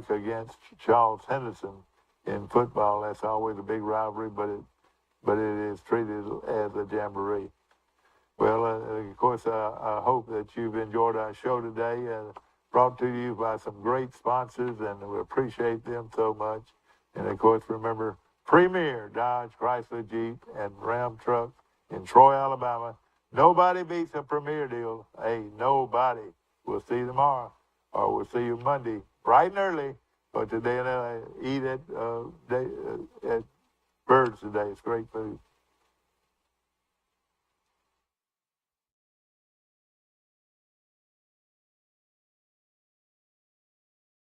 against Charles Henderson in football. That's always a big rivalry, but it is treated as a Jamboree. Well, of course, I hope that you've enjoyed our show today, brought to you by some great sponsors, and we appreciate them so much. And of course, remember, Premier Dodge, Chrysler, Jeep, and Ram trucks in Troy, Alabama. Nobody beats a Premier deal. Hey, nobody. We'll see you tomorrow, or we'll see you Monday, bright and early. But today, eat at Birds today. It's great food.